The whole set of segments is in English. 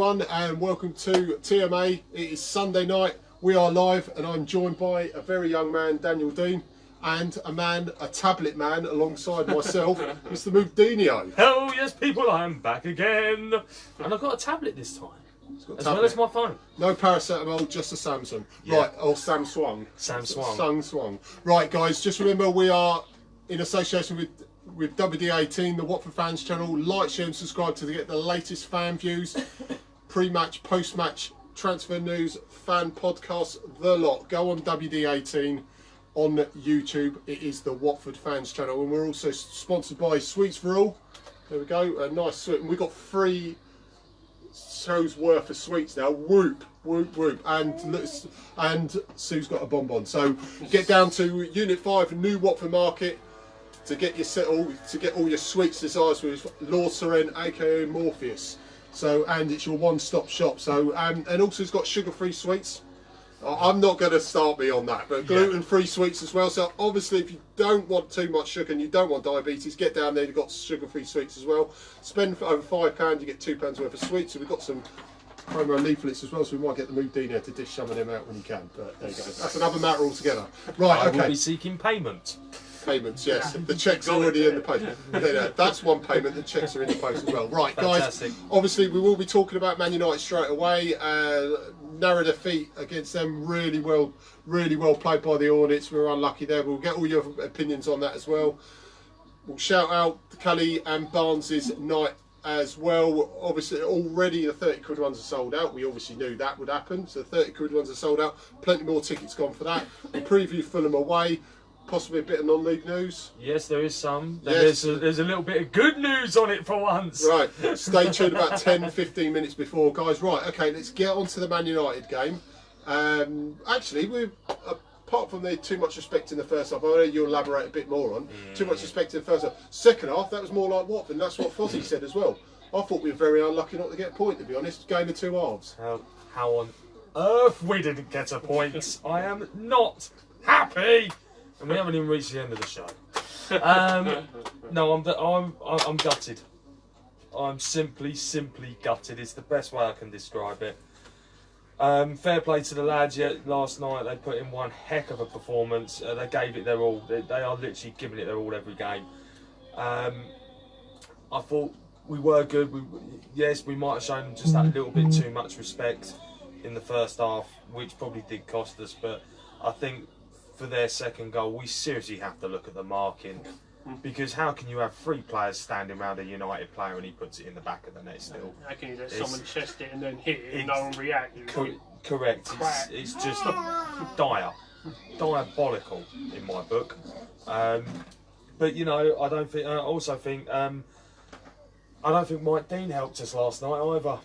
everyone, and welcome to TMA. It is Sunday night. We are live, and I'm joined by a very young man, Daniel Dean, and a tablet man alongside myself, Mr. Deano. Oh yes, people, I'm back again, and I've got a tablet this time, as well as my phone. No paracetamol, just a Samsung. Yeah. Right, or Samsung. Samsung. Right, guys, just remember we are in association with WD18, the Watford Fans channel. Like, share and subscribe to get the latest fan views, pre-match, post-match, transfer news, fan podcasts, the lot. Go on WD18 on YouTube. It is the Watford Fans channel, and we're also sponsored by Sweets for All. There we go, a nice sweet. And we've got 3 shows worth of sweets now. Whoop, whoop, whoop. And Sue's got a bonbon. So get down to Unit 5, New Watford Market, to get all your sweets desires with Lord Seren, aka Morpheus. So, and it's your one-stop shop. So, and also it's got sugar-free sweets. I'm not going to start me on that, but gluten-free sweets as well. So obviously, if you don't want too much sugar and you don't want diabetes, get down there. You've got sugar-free sweets as well. Spend over £5, you get £2 worth of sweets. So we've got some promo leaflets as well, so we might get the Deano to dish some of them out when you can. But there you go. That's another matter altogether. Right, okay. I will be seeking payment. Payments, yes. The cheques are already in the post. No, that's one payment. The cheques are in the post as well. Right, Fantastic. guys. Obviously, we will be talking about Man United straight away. Narrow defeat against them. Really well played by the Hornets. We were unlucky there. We'll get all your opinions on that as well. We'll shout out Cully and Barnes's night as well. Obviously, already the 30 quid ones are sold out. We obviously knew that would happen. So the 30 quid ones are sold out. Plenty more tickets gone for that. We'll preview Fulham away. Possibly a bit of non-league news. Yes, there is some. Yes. There's a little bit of good news on it for once. Right, stay tuned about 10-15 minutes before, guys. Right, okay, let's get on to the Man United game. Actually, we apart from the too much respect in the first half, I know you'll elaborate a bit more on. Too much respect in the first half. Second half, that was more like Watford, and that's what Fozzie said as well. I thought we were very unlucky not to get a point, to be honest. Game of 2 halves. How on earth we didn't get a point? I am not happy. And we haven't even reached the end of the show. No, I'm gutted. I'm simply gutted. It's the best way I can describe it. Fair play to the lads. Last night they put in one heck of a performance. They gave it their all. They are literally giving it their all every game. I thought we were good. Yes, we might have shown just that little bit too much respect in the first half, which probably did cost us. But I think for their second goal, we seriously have to look at the marking, because how can you have 3 players standing around a United player and he puts it in the back of the net still? How can you let someone chest it and then hit it and no one react? Correct. It's just diabolical in my book. But you know, I don't think. I also think. I don't think Mike Dean helped us last night either.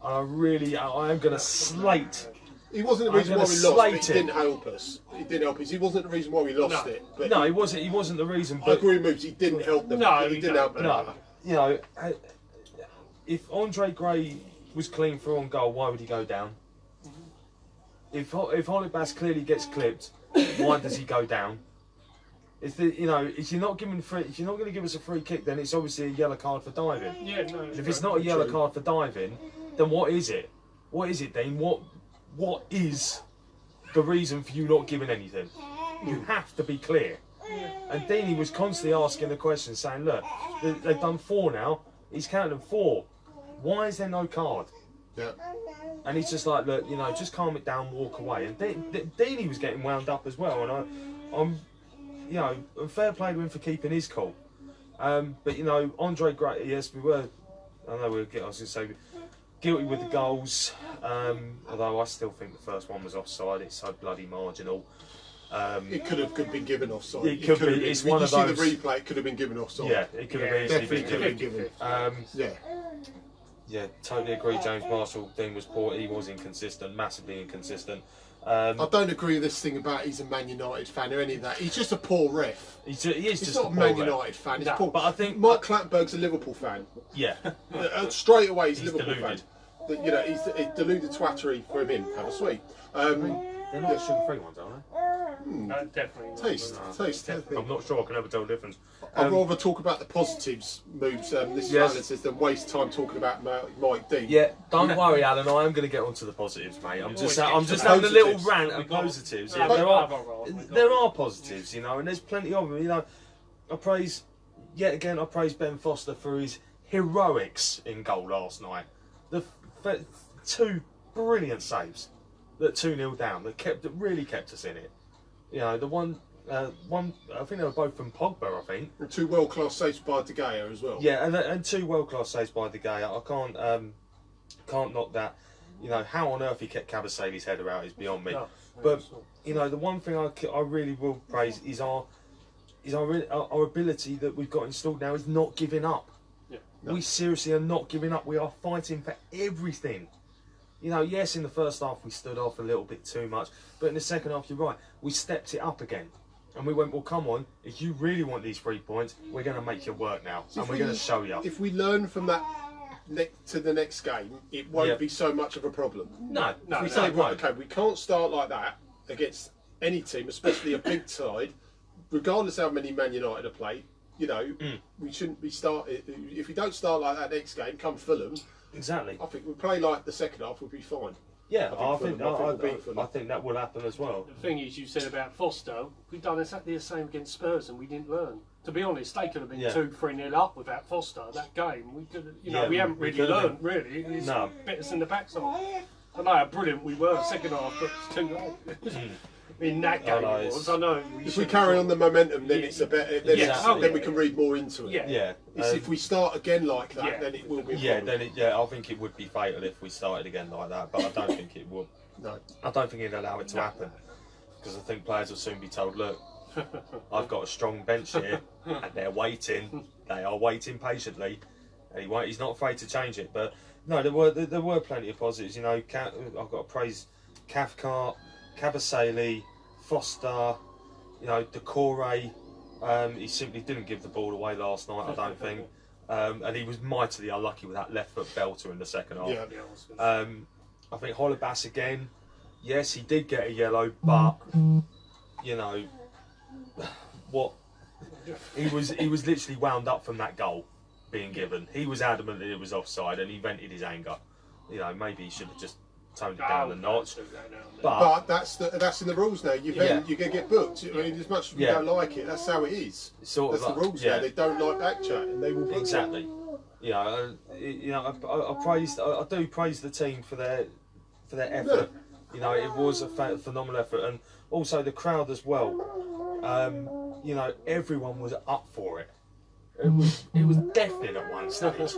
I am going to slate. He wasn't the reason why we lost, but he didn't help us. He didn't help us. He wasn't the reason why we lost it. But no, he wasn't the reason. But I agree with Moobs. He didn't help them. No, he didn't help them. No, you know, if Andre Gray was clean through on goal, why would he go down? If Holibas clearly gets clipped, why does he go down? If you're not going to give us a free kick, then it's obviously a yellow card for diving. Yeah, no. If it's not a yellow card for diving, then what is it? What is it, Dean? What is the reason for you not giving anything? You have to be clear. And Deanie was constantly asking the question, saying, look, they've done 4 now. He's counted them 4. Why is there no card? Yeah. And he's just like, look, just calm it down, walk away. And Deanie was getting wound up as well. And I'm fair play to him for keeping his cool. But Andre Gray, yes, we were. I know I was going to say, guilty with the goals, although I still think the first one was offside. It's so bloody marginal. It could have been given offside. It could be. It's one of those. You see the replay, it could have been given offside. Yeah, it could have easily been given. Yeah, totally agree. James Marshall thing was poor. He was inconsistent, massively inconsistent. I don't agree with this thing about he's a Man United fan or any of that. He's just a poor ref. He is he's just not a Man United fan. He's poor. But I think Mark Clapper's a Liverpool fan. Yeah. Straight away, he's a Liverpool deluded. fan. He's deluded twattery for him. Have a sweet. They're not sugar-free ones, are they? No, definitely not. Taste. I'm not sure I can ever tell the difference. I'd rather talk about the positives, Moobs. This is Yes. Alan says, than waste time talking about Mike Dean. Yeah, don't worry, Alan. I am going to get onto the positives, mate. I'm just Always get to having a little positives. rant of positives. Yeah, there are positives, you know, and there's plenty of them. You know, I praise Ben Foster for his heroics in goal last night. The two brilliant saves, that 2-0 down, that really kept us in it. You know, the one I think they were both from Pogba. I think. And 2 world-class saves by De Gea as well. Yeah, and 2 world-class saves by De Gea. I can't knock that. You know, how on earth he kept Cabasele's header out is beyond me. No, but you know, the one thing I really will praise is our ability that we've got installed now is not giving up. Yeah. No. We seriously are not giving up. We are fighting for everything. You know, yes, in the first half we stood off a little bit too much, but in the second half, you're right, we stepped it up again. And we went, well, come on, if you really want these 3 points, we're going to make you work now. So and we're going to show you. If we learn from that to the next game, it won't be so much of a problem. No. If we say, right, okay, we can't start like that against any team, especially a big side, regardless how many Man United have played, you know, we shouldn't be starting. If we don't start like that next game, come Fulham. Exactly. I think we play like the second half, we'll be fine. Yeah, I think that will happen as well. The thing is, you said about Foster, we've done exactly the same against Spurs and we didn't learn. To be honest, they could have been 2-3-0 up without Foster that game. We could, we haven't really learned. Really, it's bit us in the backside. I know how brilliant we were second half, but it's too late. In that game, it was. I know. If we carry on the momentum, then it's a better. Then we can read more into it. Yeah. It's if we start again like that, then it will be. I think it would be fatal if we started again like that, but I don't think it would. No. I don't think it'd allow it to happen, because I think players will soon be told, look, I've got a strong bench here, and they're waiting. They are waiting patiently, and he's not afraid to change it. But no, there were plenty of positives. You know, I've got to praise Cathcart, Cabasele, Foster, you know, Decore. He simply didn't give the ball away last night, I don't think. And he was mightily unlucky with that left foot belter in the second half. Yeah. I think Holebas again, yes, he did get a yellow, but you know what? He was literally wound up from that goal being given. He was adamant that it was offside, and he vented his anger. You know, maybe he should have just toned it down a notch. But that's in the rules now. You're going to get booked. I mean, as much as we don't like it, that's how it is. That's the rules now. They don't like back chat, and they will book exactly. You know, I do praise the team for their effort. You know, it was a phenomenal effort, and also the crowd as well. You know, everyone was up for it. It was deafening at one stage.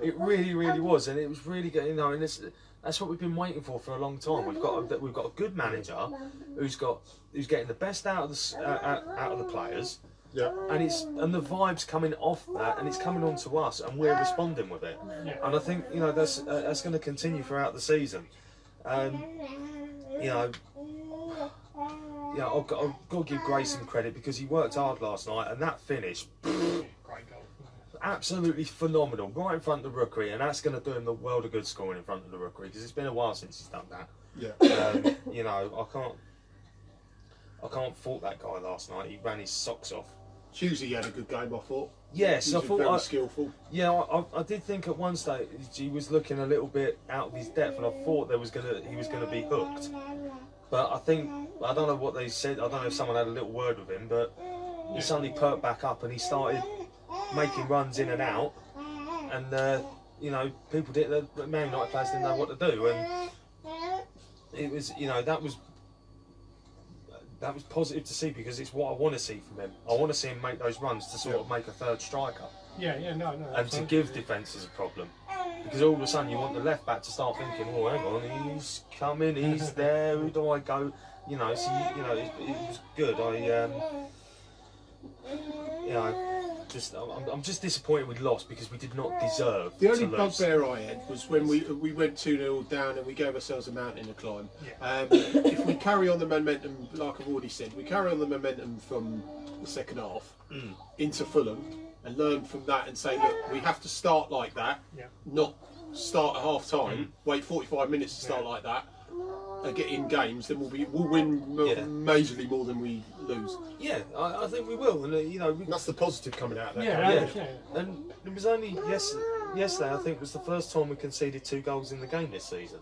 It really was, and it was really good. You know, and that's what we've been waiting for a long time. We've got a good manager who's getting the best out of the players. Yeah. And the vibes coming off that, and it's coming on to us, and we're responding with it. And I think, you know, that's going to continue throughout the season. You know, I've got to give Grayson credit, because he worked hard last night, and that finish, absolutely phenomenal, right in front of the rookery, and that's going to do him the world of good scoring in front of the rookery, because it's been a while since he's done that. Yeah. You know, I can't fault that guy last night. He ran his socks off. Hughesy had a good game, I thought. Yes, I thought very skillful. Yeah, I did think at one stage he was looking a little bit out of his depth, and I thought he was gonna be hooked. But I don't know what they said. I don't know if someone had a little word with him, but he suddenly perked back up and he started making runs in and out, and you know, the Man United players didn't know what to do, and it was, you know, that was positive to see, because it's what I want to see from him. I want to see him make those runs to sort of make a third striker. No. And to give defences a problem. Because all of a sudden you want the left back to start thinking, oh, hang on, he's coming, he's there, who do I go? You know, so, you know, it was good. You know, I'm just disappointed we lost, because we did not deserve the only to lose. bugbear I had was when we went 2-0 down and we gave ourselves a mountain to climb. If we carry on the momentum, like I've already said, we carry on the momentum from the second half into Fulham and learn from that and say, look, we have to start like that, not start at half time, wait 45 minutes to start like that. get in games, then we'll win majorly more than we lose. Yeah, I think we will, and that's the positive coming out of that. Yeah. And it was only yesterday. I think was the first time we conceded 2 goals in the game this season.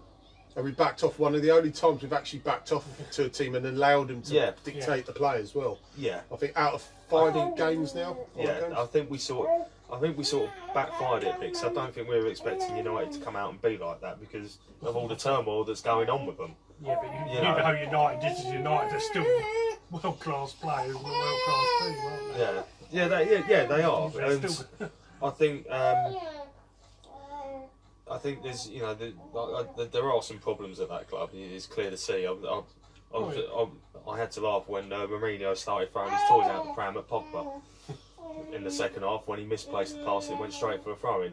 And we backed off. One of the only times we've actually backed off to a team and allowed them to dictate the play as well. Yeah, I think out of 5 games now. Yeah, I think we sort of backfired it because I don't think we were expecting United to come out and be like that because of all the turmoil that's going on with them. Yeah, but you know United, this is United, they're still world-class players and a world-class team, aren't they? Yeah, they are. And I think there's, there are some problems at that club. It's clear to see. I had to laugh when Mourinho started throwing his toys out the pram at Pogba in the second half when he misplaced the pass. It went straight for a throw-in.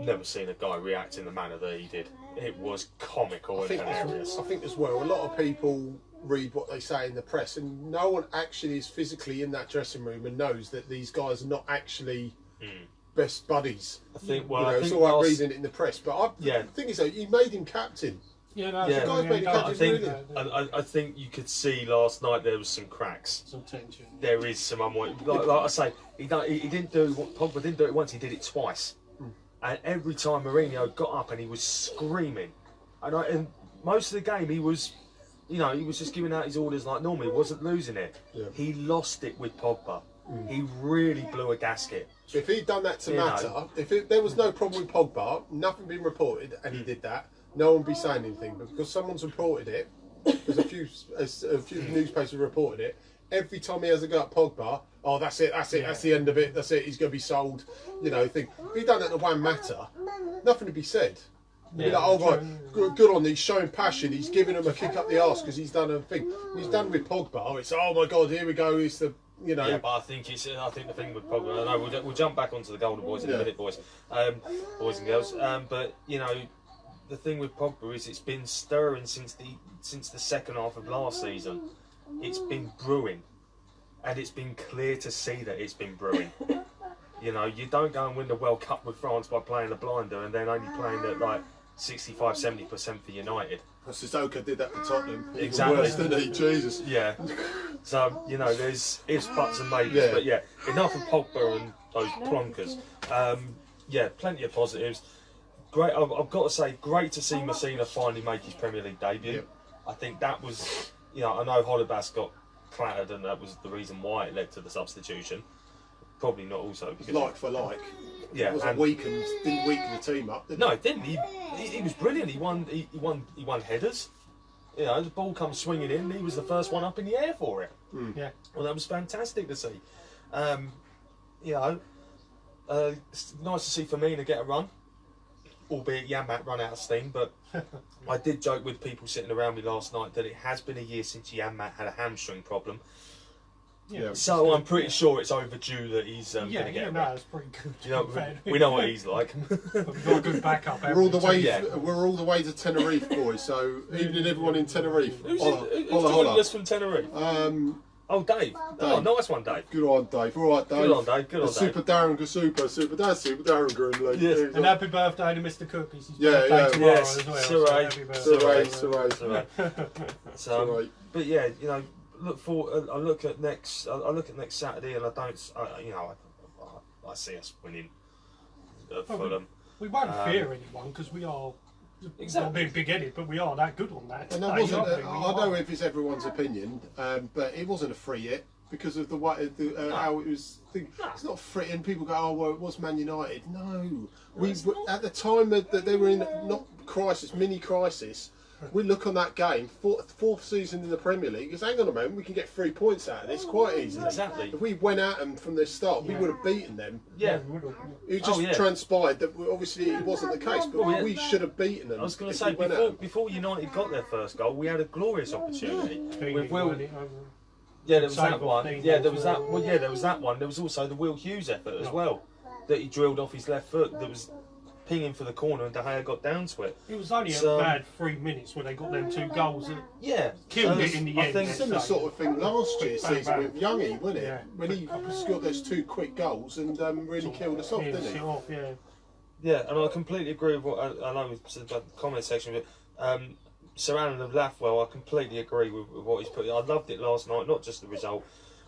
Never seen a guy react in the manner that he did. It was comical and hilarious. I think as well, a lot of people read what they say in the press, and no one actually is physically in that dressing room and knows that these guys are not actually best buddies. I think. It's all right reading it in the press, but the thing is, though, you made him captain. I think you could see last night there was some cracks. Some tension. There is some like I say, he didn't do what Pogba didn't do it once. He did it twice, and every time Mourinho got up and he was screaming, and most of the game he was, he was just giving out his orders like normal. He wasn't losing it. Yeah. He lost it with Pogba. He really blew a gasket. If he'd done that to Mata, there was no problem with Pogba, nothing been reported, and he did that, no one would be saying anything. But because someone's reported it, because a few newspapers reported it, every time he has a go at Pogba, that's it, that's the end of it, that's it, he's going to be sold, If he'd done that to Juan Mata, nothing would be said. Be like, right, good on, he's showing passion, he's giving him a kick up the arse because he's done a thing. He's done with Pogba, it's, oh my God, here we go, it's the... Yeah, but I think the thing with Pogba. I know we'll jump back onto the Golden Boys in a minute, boys, boys and girls. But the thing with Pogba is it's been stirring since the second half of last season. It's been brewing, and it's been clear to see that it's been brewing. You don't go and win the World Cup with France by playing a blinder and then only playing at like 65-70% for United. Sissoko did that for Tottenham. Exactly. Worse, didn't he? Jesus. Yeah. So, there's ifs, buts and maybes. But enough of Pogba and those plonkers. Plenty of positives. Great. I've got to say, great to see Messina finally make his Premier League debut. Yep. I think that was, I know Holebas got clattered and that was the reason why it led to the substitution. Probably not also because... Like for like. Yeah, it wasn't weakened, didn't weaken the team up, did it? No, it didn't. He was brilliant. He won headers. The ball comes swinging in. He was the first one up in the air for it. Yeah. Well, that was fantastic to see. It's nice to see Firmino get a run, albeit Janmaat run out of steam. But I did joke with people sitting around me last night that it has been a year since Janmaat had a hamstring problem. Yeah. So I'm pretty sure it's overdue that he's going to get no, it's pretty good. We know what he's like. We've got a good backup. We're all the way to Tenerife, boys. So evening, everyone in Tenerife. Who's joining us from Tenerife? Dave. Oh, nice one, Dave. Good on, Dave. All right, Dave. Good on, Dave. Good on, Dave. Super Darren Super Darren Groom. Yes. And happy birthday to Mr. Cook. It's his birthday tomorrow as well. Sarai. But yeah, look forward. I look at next Saturday, and I see us winning Fulham. We won't fear anyone because we are not being big-headed, but we are that good on that. And I don't know if it's everyone's opinion, but it wasn't a free hit because of the way how it was. It's not free, and people go, "Oh, well, it was Man United." No, we at the time that they were in mini crisis. We look on that game, fourth season in the Premier League, because hang on a moment, we can get 3 points out of this quite easily. Exactly. If we went at them from the start, we would have beaten them. Yeah. It just transpired that obviously it wasn't the case, but we should have beaten them. I was going to say, before United got their first goal, we had a glorious opportunity. With Will. Yeah, there was that one. Yeah, there was that. Well, yeah, there was that one. There was also the Will Hughes effort as well, that he drilled off his left foot. That was pinging for the corner, and De Gea got down to it. It was only a bad 3 minutes when they got them 2 goals. Killed it in the end. Similar sort of thing last year's season with Youngie, wasn't it? Yeah. When he scored those 2 quick goals and really killed us off, didn't he? Yeah, and I completely agree with what I know we said about the comment section. But Sir Alan of Lathwell, I completely agree with what he's put. I loved it last night, not just the result.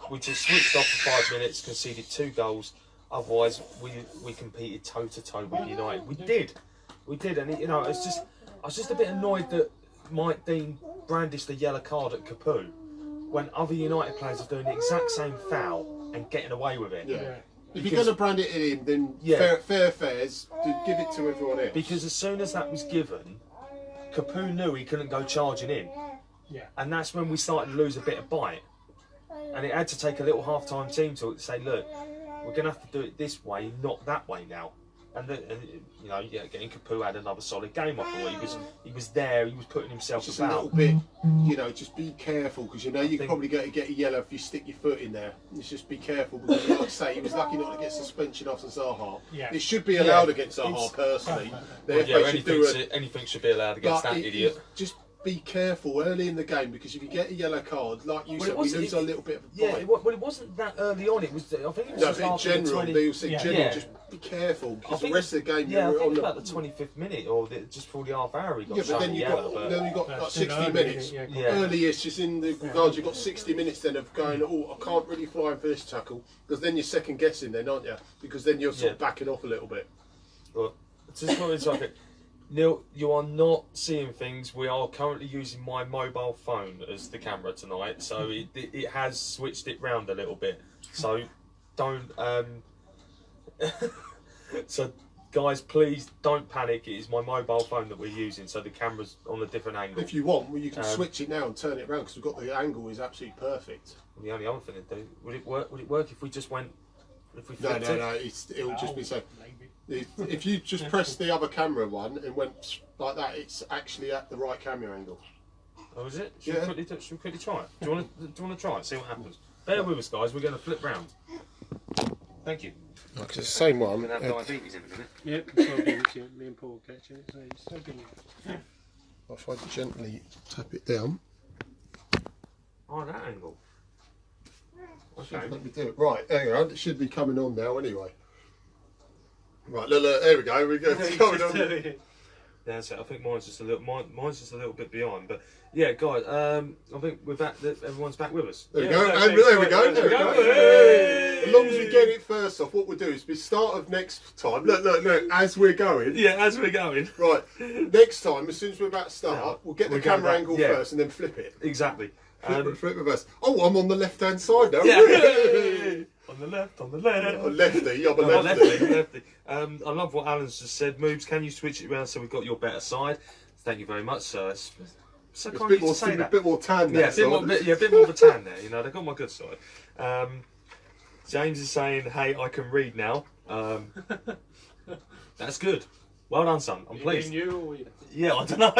We just switched off for 5 minutes, conceded 2 goals. Otherwise, we competed toe to toe with United. We did, and you know, I was just a bit annoyed that Mike Dean brandished the yellow card at Capu when other United players are doing the exact same foul and getting away with it. Yeah. If you're going to brand it in, then fair fares, give it to everyone else. Because as soon as that was given, Capu knew he couldn't go charging in. Yeah. And that's when we started to lose a bit of bite. And it had to take a little half-time team talk to say, look, we're going to have to do it this way, not that way now. And you know, getting Capu had another solid game. I thought he was there. He was putting himself just about. a little bit, you know. Just be careful because you know you're probably going to get a yellow if you stick your foot in there. Just be careful because, like I say, he was lucky not to get suspension after Zaha. Yeah. It should be allowed against Zaha personally. Anything should be allowed against that idiot. Just be careful early in the game because if you get a yellow card, like you said, we lose a little bit of a bite. Well, it wasn't that early on. It was. I think it was just after in general. the Just be careful because the rest of the game. I think about the 25th minute or just before the half hour. He got but then you got like 60 minutes. Early-ish, just in the regards, you've got 60 minutes then of going. Oh, I can't really fly for this tackle because then you're second guessing, then aren't you? Because then you're sort of backing off a little bit. But just what it's like. Neil, you are not seeing things. We are currently using my mobile phone as the camera tonight, so it has switched it round a little bit. So don't. So guys, please don't panic. It is my mobile phone that we're using, so the camera's on a different angle. If you want, well, you can switch it now and turn it around because we've got the angle is absolutely perfect. The only other thing to do, would it work? Would it work if we just went? If we no. It'll just be so. If you just press the other camera one and went like that, it's actually at the right camera angle. Oh, is it? Should we quickly try it? Do you want to try it? See what happens. Bear with us, guys. We're going to flip round. Thank you. It's the same one. We're going to have diabetes in a minute. Yep, 12 minutes. Me and Paul catch it. So it's so good. If I gently tap it down. Oh, that angle. Okay. Let me do it. Right, hang on. It should be coming on now anyway. Right, look, there we go. It's coming on. Yeah, that's it. I think mine's just a little bit behind, but yeah, guys. I think with that, everyone's back with us. There we go. There we go. Hey. As long as we get it first off, what we'll do is we start of next time. Look. As we're going. Yeah, as we're going. Right. Next time, as soon as we're about to start, we'll get the camera angle first and then flip it. Exactly. Flip reverse. Oh, I'm on the left-hand side now. Yeah. On the left. I'm a lefty. I love what Alan's just said. Moobs, can you switch it around so we've got your better side? Thank you very much, sir. So kind of you to say that. A bit more tan there. Yeah, a bit more of a tan there. You know, they've got my good side. James is saying, "Hey, I can read now." That's good. Well done, son. I'm pleased. Yeah, I don't know.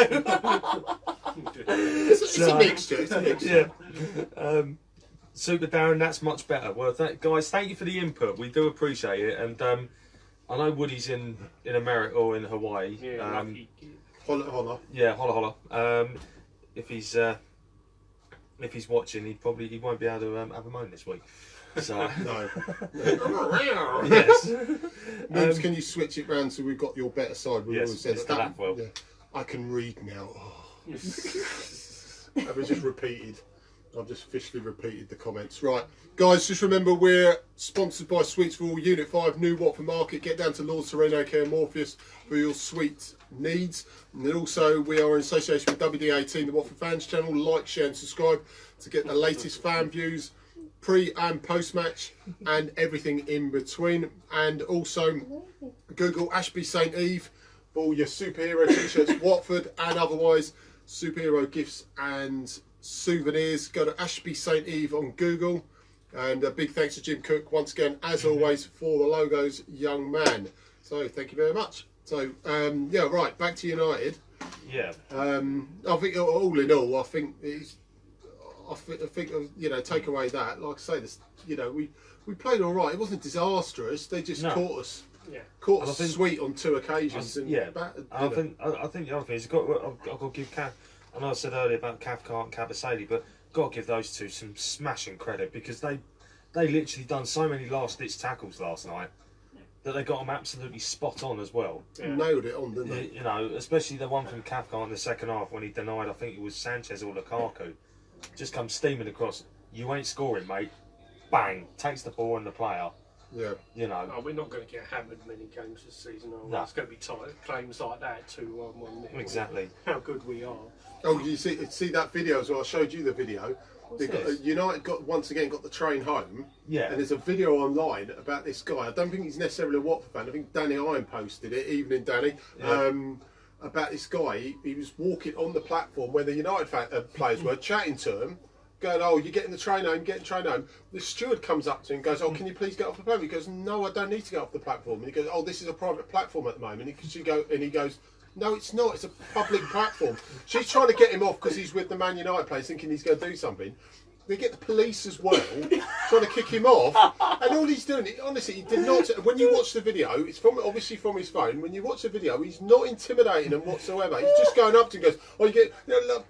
It's a mixture. Yeah. Super Darren, that's much better. Well, guys, thank you for the input. We do appreciate it. And I know Woody's in America or in Hawaii. Yeah, holla. Yeah, holla. If he's watching, he won't be able to have a moan this week. So no. Yes. Moobs, can you switch it round so we've got your better side? We always said that. Yeah. I can read now. Oh. Have we just repeated? I've just officially repeated the comments. Right, guys, just remember we're sponsored by Sweets for All, Unit 5, New Watford Market. Get down to Lord Sereno Care Morpheus for your sweet needs. And then also we are in association with WD18, the Watford Fans channel. Like, share and subscribe to get the latest fan views, pre and post match, and everything in between. And also Google Ashby St Eve for all your superhero t-shirts, Watford and otherwise, superhero gifts and souvenirs. Go to Ashby St Eve on Google, and a big thanks to Jim Cook once again, as always, for the logos, young man. So thank you very much. So yeah, right, back to United. Yeah. I think all in all, I think you know, take away that, like I say, this, you know, we played all right. It wasn't disastrous. They just caught us. Yeah. Caught us sweet on 2 occasions. I think the other thing is I've got to give I know I said earlier about Cathcart and Kabasele, but got to give those two some smashing credit because they literally done so many last-ditch tackles last night. that they got them absolutely spot on as well. Yeah. Nailed it on, didn't they? You know, especially the one from Cathcart in the second half when he denied, I think it was Sanchez or Lukaku, just comes steaming across. You ain't scoring, mate. Bang, takes the ball and the player. Yeah. You know. Oh, we're not going to get hammered many games this season, are we? No. It's going to be tight. Claims like that, 2-1-1. Exactly. How good we are. Oh, you see that video as well? I showed you the video. United once again got the train home. Yeah. And there's a video online about this guy. I don't think he's necessarily a Watford fan. I think Danny Iron posted it. Evening, Danny. Yeah. About this guy. He was walking on the platform where the United players were, chatting to him. Going, oh, you're getting the train home, getting the train home. The steward comes up to him and goes, oh, can you please get off the platform? He goes, no, I don't need to get off the platform. And he goes, oh, this is a private platform at the moment. And he goes, no, it's not. It's a public platform. She's trying to get him off because he's with the Man United players, thinking he's going to do something. They get the police as well, trying to kick him off. And all he's doing, honestly, he did not. When you watch the video, it's obviously from his phone. When you watch the video, he's not intimidating them whatsoever. He's just going up to him and goes, oh, you get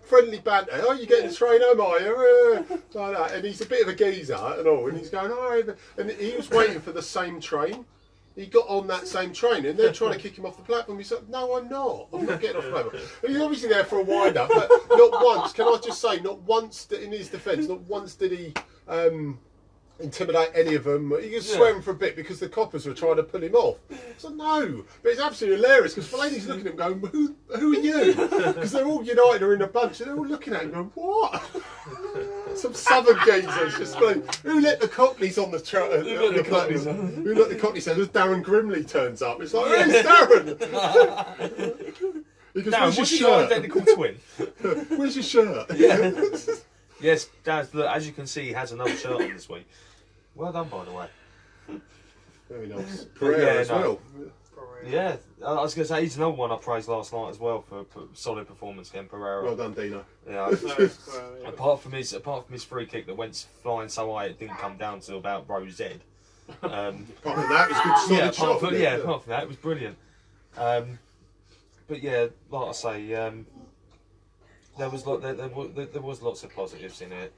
friendly banter. Oh, you getting the train home, are you? Like that. And he's a bit of a geezer and all. And he's going, oh, and he was waiting for the same train. He got on that same train and they're trying to kick him off the platform. He's like, no, I'm not. I'm not getting off the platform. And he's obviously there for a wind-up, but not once, can I just say, not once, in his defence, not once did he intimidate any of them. He was swearing for a bit because the coppers were trying to pull him off. So no, but it's absolutely hilarious because Fellaini's looking at him going, who are you? Because they're all United or in a bunch and they're all looking at him going, what? Some southern geezers just going, who let the Cockneys on the train? Who let the Cockneys? As Darren Grimley turns up, it's like, where's Darren? He goes, Darren, where's your what's your shirt? identical twin? Where's your shirt? Yeah. Yes, Dad, look, as you can see, he has another shirt on this week. Well done, by the way. Very nice. Pereira as well. Yeah, I was going to say, he's another one I praised last night as well for solid performance again, Pereira. Well done, Dino. Yeah. apart from his free kick that went flying so high it didn't come down to about Rose Z. Apart from that, it was good solid apart shot. From that, it was brilliant. But yeah, like I say, there was lots of positives in it.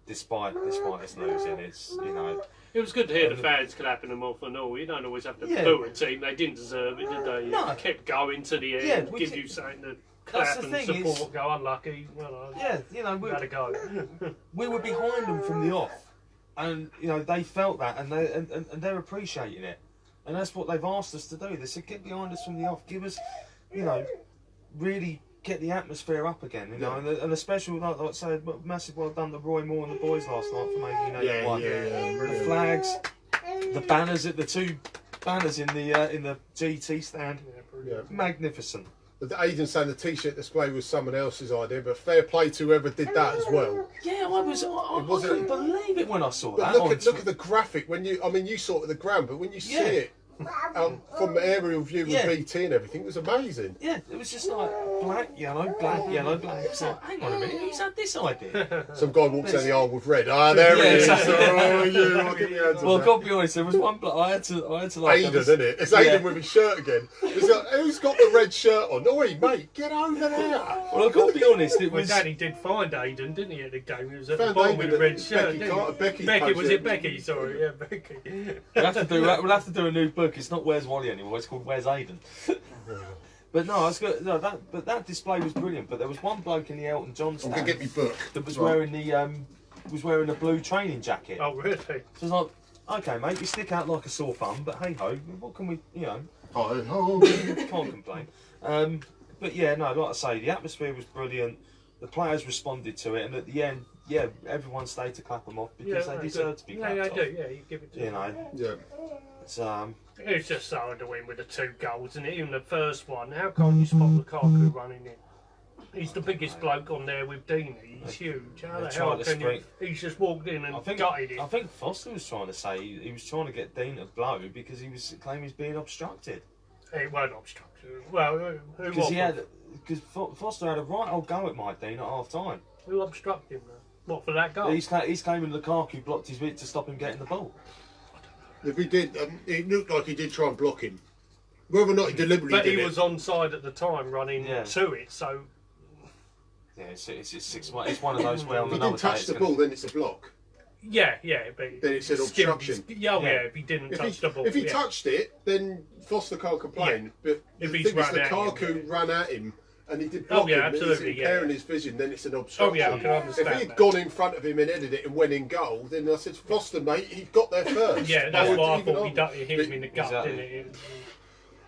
Despite us losing, it's It was good to hear the fans clapping them off and all. You don't always have to boo a team. They didn't deserve it, did they? No. Kept going to the end, give you something to clap and support. Go unlucky. Well, we had a go. We were behind them from the off, and they felt that, and they're appreciating it, and that's what they've asked us to do. They said, get behind us from the off, give us, really get the atmosphere up again, and a special, like I said, massive well done to Roy Moore and the boys last night for making it one. The flags, the banners the two banners in the GT stand, magnificent. But Aidan saying the T-shirt display was someone else's idea, but fair play to whoever did that as well. Yeah, I couldn't believe it when I saw that. Look at the graphic when you saw it at the ground, but when you see it. From the aerial view with BT and everything, it was amazing. Yeah, it was just like black, yellow, black. It's like, hang on a minute, who's had this idea? Some guy walks down the aisle with red. There it is. I'll give you hands. Well, I can't be honest, there was one bloke, I had to like... Aidan, isn't it? It's Aidan with his shirt again. Who's got the red shirt on? Oi, mate, get over there. Well, I can't be honest, it was... Danny did find Aidan, didn't he, at the game? He was at the bottom with a red shirt. Becky, was it Becky? Sorry, yeah, Becky. We'll have to do a new book. It's not Where's Wally anymore. It's called Where's Aidan. But no, that display was brilliant. But there was one bloke in the Elton John stand get me book that was wearing the blue training jacket. Oh really? So I was like, okay, mate, you stick out like a sore thumb, but hey ho, what can we, can't complain. But yeah, no, like I say, the atmosphere was brilliant. The players responded to it, and at the end, everyone stayed to clap them off because they deserve to be clapped off. Yeah, they do. Yeah, you give it to them. Yeah. It was just so hard to win with the 2 goals, and even the first one. How can't you spot Lukaku running in? He's the biggest bloke on there with Deano. He's huge. How the hell can you? He's just walked in and gutted it. I think Foster was trying to say he was trying to get Deano to blow because he was claiming he's being obstructed. It wasn't obstructed. Well, because Foster had a right old go at Mike Dean at half time. Who obstructed him though? What, for that goal? He's claiming Lukaku blocked his bit to stop him getting the ball. If he did, it looked like he did try and block him. Whether or not he deliberately did it. But he was onside at the time running to it, so... Yeah, it's one of those where on if he didn't touch the ball, then it's a block. Yeah, then it's an obstruction. If he didn't touch the ball. If he touched it, then Foster can't complain. But if the he's thing is, run at Lukaku ran at him and he did block him, absolutely, and he's impairing his vision, then it's an obstruction. Oh yeah, I can understand. If he'd gone in front of him and headed it and went in goal, then I said, Foster, mate, he got there first. Yeah, that's why I thought he hit him in the gut, exactly. didn't it?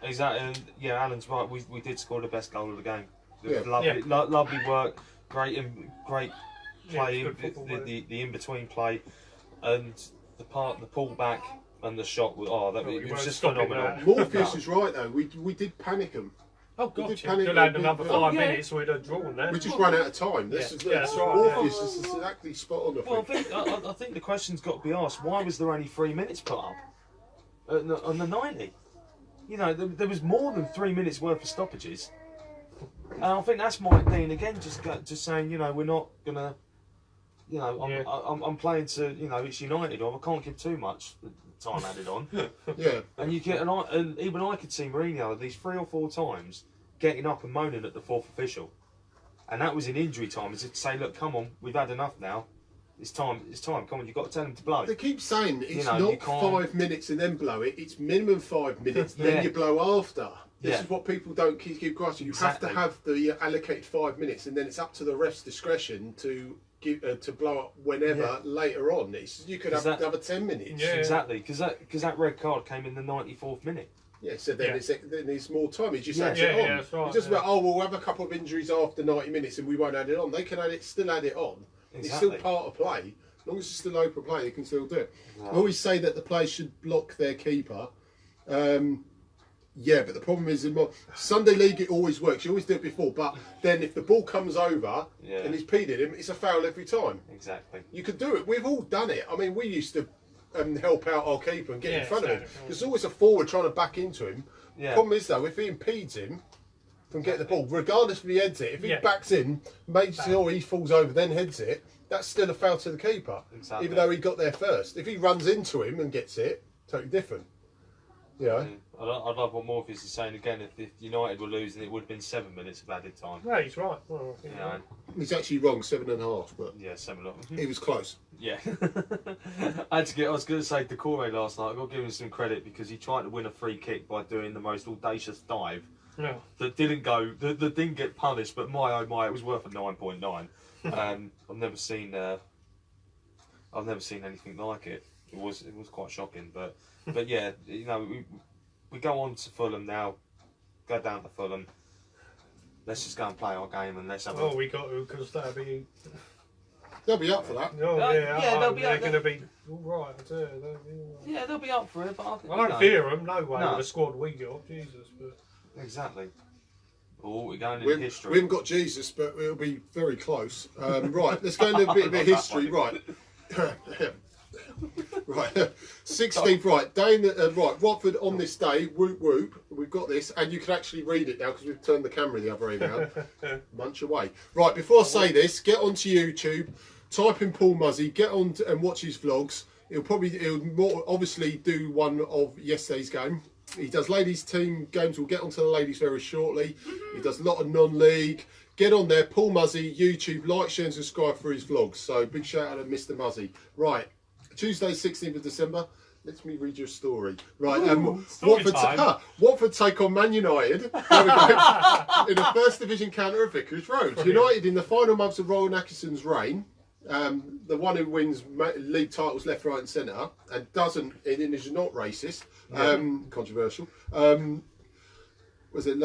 Exactly, and yeah, Alan's right. We did score the best goal of the game. It was Yeah. lovely work, great play, the in between play, and the pull back and the shot. It was just phenomenal. Morpheus is right though. We did panic them. Oh God, could have had another 5 minutes, we'd have drawn there. We just ran out of time. That's right. Morpheus is exactly spot on. I think the question's got to be asked: why was there only 3 minutes put up on the 90? You know, there was more than 3 minutes worth of stoppages, and I think that's Mike Dean again, just saying, you know, we're not gonna, you know, I'm playing to, you know, it's United, I can't give too much time added on. Yeah. And you get, and even I could see Mourinho these 3 or 4 times getting up and moaning at the 4th official, and that was in injury time, as if to say, look, come on, we've had enough now. It's time, come on, you've got to tell him to blow. They keep saying it's not 5 minutes and then blow it, it's minimum 5 minutes, then you blow after. This is what people don't keep grasping. You have to have the allocated 5 minutes, and then it's up to the ref's discretion to blow up whenever later on. You could have another 10 minutes. Yeah, exactly, because that red card came in the 94th minute. Yeah, so then there's more time. He just adds it on. That's right, it's just about, we'll have a couple of injuries after 90 minutes and we won't add it on. They can still add it on. Exactly. It's still part of play. As long as it's still open play, they can still do it. Wow. I always say that the players should block their keeper. Yeah, but the problem is, in Sunday League, it always works. You always do it before. But then if the ball comes over and he's peed him, it's a foul every time. Exactly. You could do it. We've all done it. I mean, we used to help out our keeper and get in front of him. There's always a forward trying to back into him. The problem is, though, if he impedes him from getting the ball, regardless if he heads it, if he backs in, makes sure he falls over, then heads it, that's still a foul to the keeper, even though he got there first. If he runs into him and gets it, totally different. Yeah. I'd love what Morpheus is saying again. If United were losing, it would have been 7 minutes of added time. No, he's right. Well, he's actually wrong, 7.5, but similar. He was close. Yeah. I was going to say Decore last night. I got to give him some credit because he tried to win a free kick by doing the most audacious dive. Yeah. That didn't go. That didn't get punished. But my oh my, it was worth a 9.9. I've never seen anything like it. It was quite shocking. But yeah, you know, we go on to Fulham now. Go down to Fulham. Let's just go and play our game and let's have. We got to, because they'll be up for that. Oh they'll be. They're going to be all right. Yeah, they'll be up for it. But I don't fear them. No way. With the squad we got, Jesus. But exactly. Oh, we're going into history. We haven't got Jesus, but it'll be very close. Right, let's go into a bit of history. Right. Right, 16th, right, right, Watford on this day, whoop whoop, we've got this, and you can actually read it now because we've turned the camera the other way around, munch away. Right, before I say this, get onto YouTube, type in Paul Muzzy, get on and watch his vlogs. He'll more obviously do one of yesterday's game. He does ladies team games, we'll get onto the ladies very shortly. He does a lot of non-league. Get on there, Paul Muzzy, YouTube, like, share and subscribe for his vlogs. So big shout out to Mr. Muzzy. Right. Tuesday, 16th of December. Let me read you a story. Right, Watford take on Man United. There we go. In a first division counter at Vicarage Road. Brilliant. United in the final months of Rowan Atkinson's reign, the one who wins league titles left, right, and centre, and doesn't, and is not racist, controversial. Was it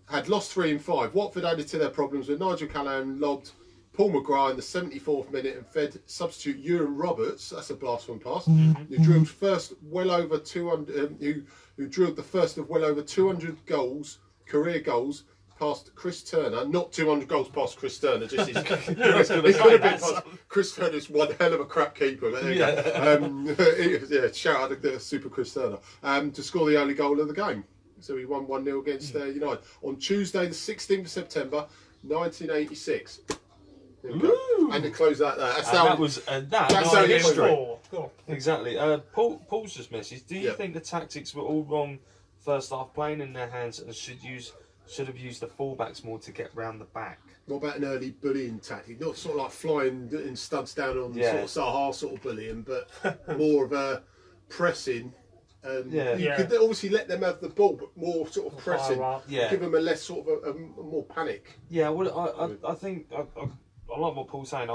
had lost 3 in 5. Watford added to their problems with Nigel Callaghan lobbed Paul McGrath in the 74th minute and fed substitute Ewan Roberts. That's a blast from past. Who drilled first well over 200. Who drilled the first of well over 200 goals, career goals, past Chris Turner. Not 200 goals past Chris Turner. Just his. It could have been past Chris Turner's one hell of a crap keeper. But there you go. Shout out to Super Chris Turner to score the only goal of the game. So he won 1-0 against United on Tuesday, the 16th of September, 1986. And to close that, that's our history. Exactly. Paul's just message. Do you think the tactics were all wrong first half, playing in their hands, and should use Should have used the fullbacks more to get round the back. What about an early bullying tactic? Not sort of like flying in studs down on sort of Sahar sort of bullying, but more of a pressing. You could obviously let them have the ball, but more sort of pressing. Give them a less sort of a more panic. Yeah, well, I think I like what Paul's saying.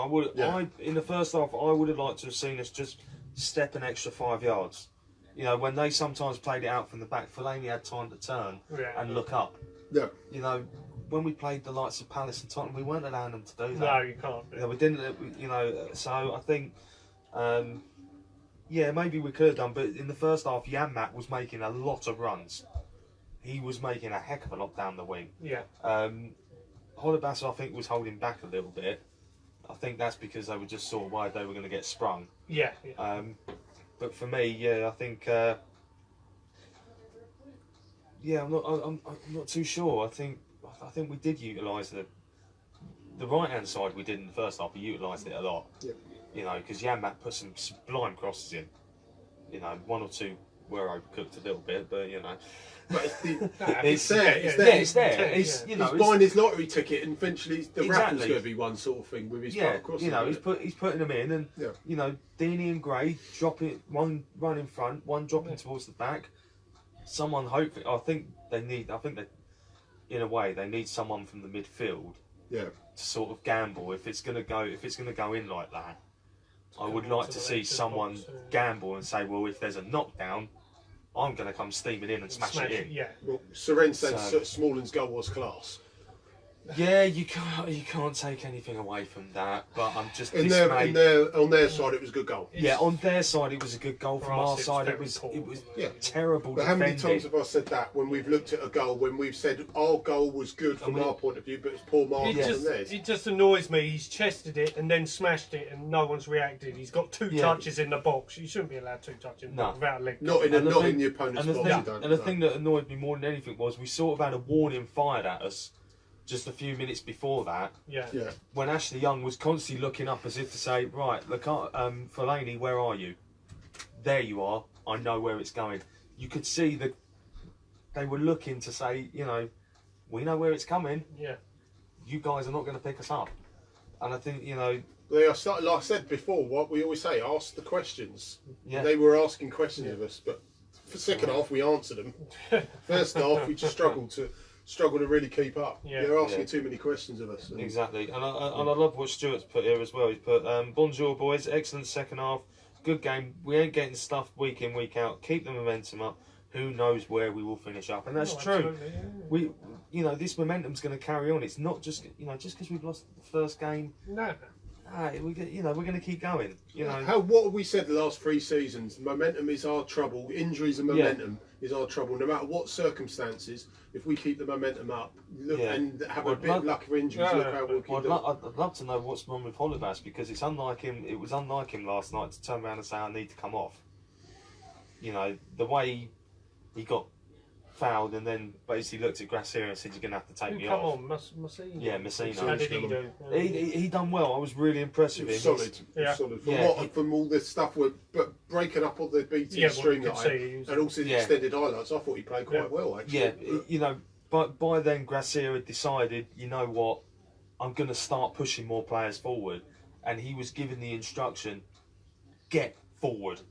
In the first half, I would have liked to have seen us just step an extra 5 yards. You know, when they sometimes played it out from the back, Fellaini had time to turn and look up. Yeah. You know, when we played the likes of Palace and Tottenham, we weren't allowing them to do that. No, you can't. You know, we didn't. You know, so I think, yeah, maybe we could have done. But in the first half, Janmaat was making a lot of runs. He was making a heck of a lot down the wing. Yeah. Holebas, I think, was holding back a little bit. I think that's because they were just sort of worried they were going to get sprung. Yeah. But for me, yeah, I think. Yeah, I'm not too sure. I think we did utilise the right hand side. We did in the first half. We utilised it a lot. Yeah. You know, because Janmaat put some sublime crosses in. You know, one or two were overcooked a little bit, but you know. But it's there. It's there. He's buying his lottery ticket, and eventually the raffle's going to be one sort of thing with his part across. You know, he's putting them in, and you know, Deany and Gray dropping one run in front, one dropping towards the back. Someone hopefully, I think that in a way they need someone from the midfield. To sort of gamble if it's going to go in like that. I would like to see someone gamble and say, well, if there's a knockdown, I'm going to come steaming in and smash it in. Yeah. Well, Soren said Smalling's goal was class. Yeah, you can't take anything away from that, but I'm just on their side it was a good goal. Yeah, on their side it was a good goal. From our side it was terrible. But how many times have I said that when we've looked at a goal, when we've said our goal was good from our point of view, but it's poor marking from theirs? It just annoys me. He's chested it and then smashed it, and no one's reacted. He's got two touches in the box. You shouldn't be allowed two touches in the box without a leg. Not in the opponent's box. And the thing that annoyed me more than anything was we sort of had a warning fired at us just a few minutes before that, when Ashley Young was constantly looking up as if to say, right, look, Fellaini, where are you? There you are. I know where it's going. You could see that they were looking to say, you know, we know where it's coming. Yeah. You guys are not going to pick us up. And I think, you know... They are, like I said before, what we always say, ask the questions. Yeah. They were asking questions of us, but for the second half, we answered them. First half, we just struggled to really keep up. They're asking too many questions of us. Exactly, and I love what Stuart's put here as well. He's put, bonjour boys, excellent second half, good game. We ain't getting stuffed week in, week out. Keep the momentum up. Who knows where we will finish up? And that's true. We, you know, this momentum's going to carry on. It's not just, you know, just because we've lost the first game. No. We're going to keep going. You know, what have we said the last 3 seasons? Momentum is our trouble. Injuries and momentum is our trouble. No matter what circumstances, if we keep the momentum up, and have a bit of luck for injuries, look how we can do. I'd love to know what's wrong with Holebas, because it's unlike him. It was unlike him last night to turn around and say I need to come off. You know, the way he got fouled and then basically looked at Gracia and said, "You're going to have to take me off." Come on, Messina. Yeah, Messina. How did he do? He done well. I was really impressed with him. Solid. From all this stuff, but breaking up all the BT stream and also the extended highlights, I thought he played quite well. Actually. Yeah, you know, but by then Gracia had decided, you know what, I'm going to start pushing more players forward, and he was given the instruction, get forward,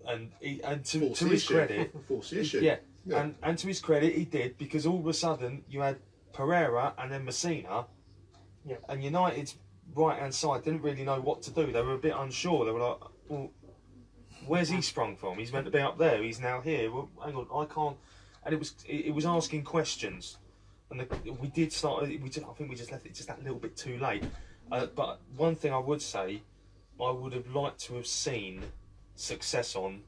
and to his credit, force the issue. Yeah. And to his credit, he did, because all of a sudden you had Pereira and then Messina, and United's right-hand side didn't really know what to do. They were a bit unsure. They were like, well, where's he sprung from? He's meant to be up there. He's now here. Well, hang on, I can't. And it was asking questions, and we did start. I think we just left it just that little bit too late. But one thing I would say, I would have liked to have seen success on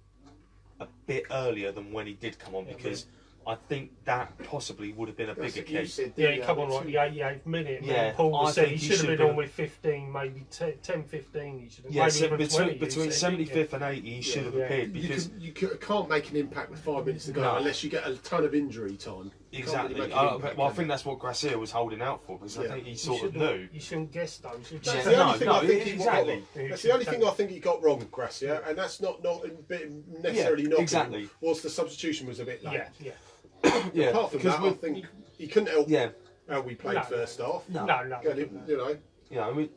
a bit earlier than when he did come on, because I think that possibly would have been a bigger key. He come on like the 88th minute. Yeah, Paul said he should have been on with 15, maybe 10, 15. He should have. Yeah, so between 75th and 80, he should have appeared, because you can't make an impact with 5 minutes to go unless you get a ton of injury time. Exactly. Well, I think that's what Gracia was holding out for, because I think he sort of knew. You shouldn't guess though. That's the only thing I think exactly. That's the only thing I think he got wrong, Gracia, and that's not necessarily not. Exactly. Was the substitution was a bit late. Yeah. Yeah, Apart from that, I think he couldn't help how we played first half. No. You know. You know,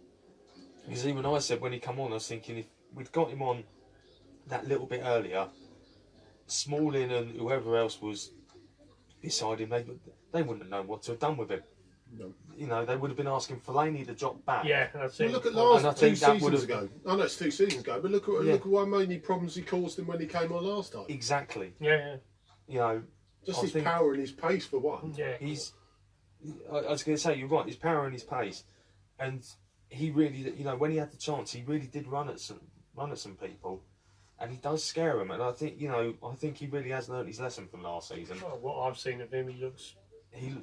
because even I said when he come on, I was thinking if we'd got him on that little bit earlier, Smalling and whoever else was beside him, they wouldn't have known what to have done with him. No. You know, they would have been asking Fellaini to drop back. Yeah, that's it. Well, look at last 2 seasons ago. I know it's 2 seasons ago, but look at how many problems he caused him when he came on last time. Exactly. Yeah. You know, just his power and his pace for one. Yeah. I was going to say, you're right. His power and his pace, and he really, you know, when he had the chance, he really did run at some people, and he does scare them. And I think, you know, he really has learned his lesson from last season. Well, what I've seen of him, he looks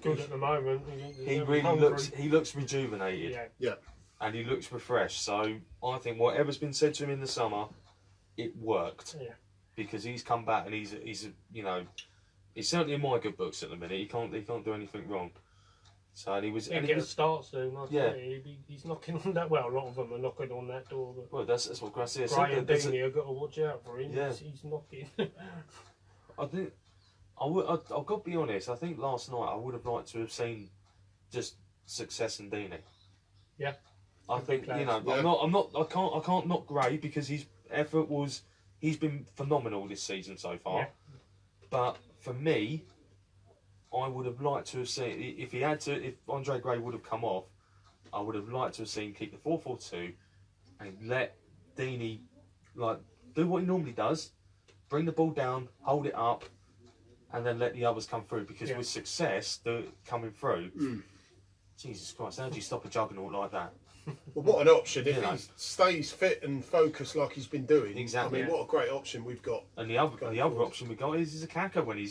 good at the moment. He really looks. He looks rejuvenated. Yeah. And he looks refreshed. So I think whatever's been said to him in the summer, it worked. Yeah. Because he's come back and he's you know, he's certainly in my good books at the minute. He can't do anything wrong. So and he was. He'll get a start soon. Yeah. He's knocking on that. Well, a lot of them are knocking on that door. But well, that's what Gracia said. Brian Deany have got to watch out for him. Yeah. He's knocking. I think I've got to be honest. I think last night I would have liked to have seen just success in Deany. Yeah. I think you know. Yeah. I can't knock Gray because his effort was. He's been phenomenal this season so far. Yeah. But for me, I would have liked to have seen if Andre Gray would have come off, I would have liked to have seen keep the 4-4-2 and let Deany like do what he normally does, bring the ball down, hold it up, and then let the others come through. Because with success coming through, Jesus Christ, how do you stop a juggernaut like that? Well, what an option if he stays fit and focused like he's been doing. Exactly. I mean, what a great option we've got. And the other option we've got is a Kaka when he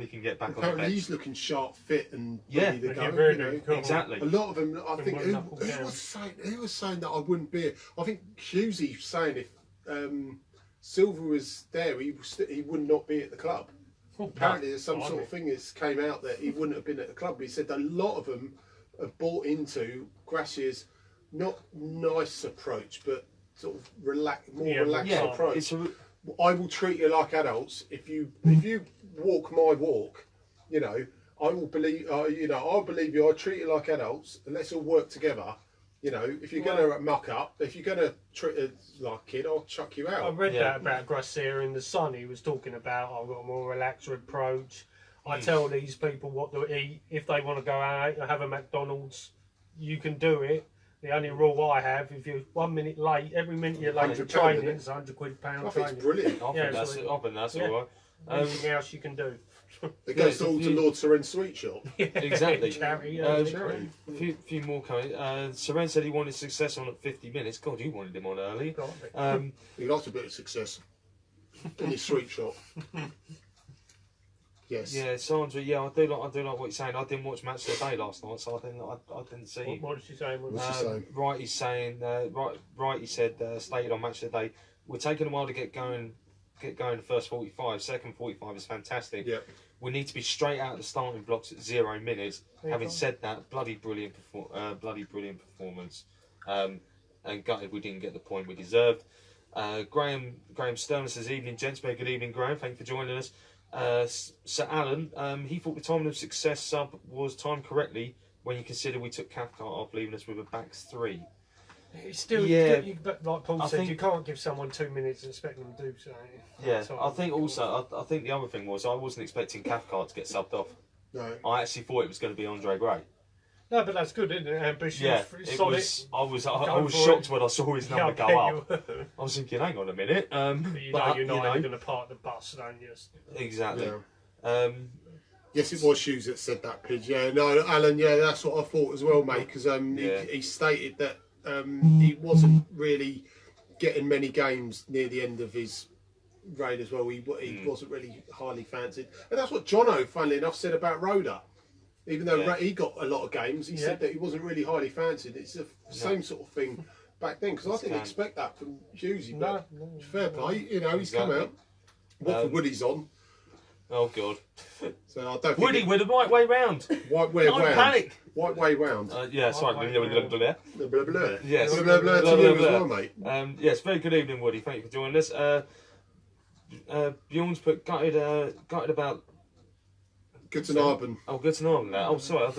can get back on the Apparently bench. he's looking sharp, fit, and ready to go. Really cool. Exactly. A lot of them, I think, who was saying that I wouldn't be? I think Husey was saying if Silver was there, he would not be at the club. Apparently, there's some sort of thing that came out that he wouldn't have been at the club. But he said that a lot of them have bought into Gracia's not nice approach, but sort of relaxed approach. I will treat you like adults. If you walk my walk, you know, I will believe. I'll believe you. I treat you like adults, and let's all work together. You know, if you're going to muck up, if you're going to treat it like a kid, I'll chuck you out. I read that about Gracia in the Sun. He was talking about I've got a more relaxed approach. I tell these people what to eat. If they want to go out and have a McDonald's, you can do it. The only rule I have, if you're 1 minute late, every minute you're late for training, it's £100 training. It's brilliant. I think that's all right. Anything else you can do. It goes all to Lord Seren's sweet shop. Exactly. Charity, a few more coming. Seren said he wanted success on at 50 minutes. God, you wanted him on early. He likes a bit of success in his sweet shop. Yes. Yeah, Sandra. Yeah, I do like what you're saying. I didn't watch Match of the Day last night, so I didn't see. What is she saying? Right, he's saying. Right, he said. Stated on Match of the Day. We're taking a while to get going. The first 45. Second 45 is fantastic. Yeah. We need to be straight out of the starting blocks at 0 minutes. Having said that, bloody brilliant performance. And gutted we didn't get the point we deserved. Graham Sterling says, "Evening, gents. Very good evening, Graham. Thank you for joining us." Sir Alan, he thought the timing of success sub was timed correctly when you consider we took Cathcart off, leaving us with a back three. It's still, like Paul said, you can't give someone 2 minutes and expect them to do something. Yeah, I think also, I think the other thing was I wasn't expecting Cathcart to get subbed off. No. I actually thought it was going to be Andre Gray. No, but that's good, isn't it? Ambitious, solid. I was shocked when I saw his number go up. I was thinking, hang on a minute. But you're not going to park the bus, don't you? Exactly. Yeah. Yes, it was Hughes that said that, Pidge. Yeah, no, Alan. Yeah, that's what I thought as well, mate. Because he stated that he wasn't really getting many games near the end of his reign as well. He wasn't really highly fancied, and that's what Jono, funnily enough, said about Roda. Even though he got a lot of games, he said that he wasn't really highly fancied. It's the same sort of thing back then, because I didn't expect that from Hughesy. But fair play, you know, he's come out. Watford Woody's on. Oh God! So I don't think Woody with the right way round. White way round. Panic. White way round. Yeah, sorry. Blah blah blah. Yes. Blah blah to you as well, mate. Yes. Very good evening, Woody. Thank you for joining us. Bjorn's put gutted about Guten Abend. Oh, Guten Abend. Oh, sorry.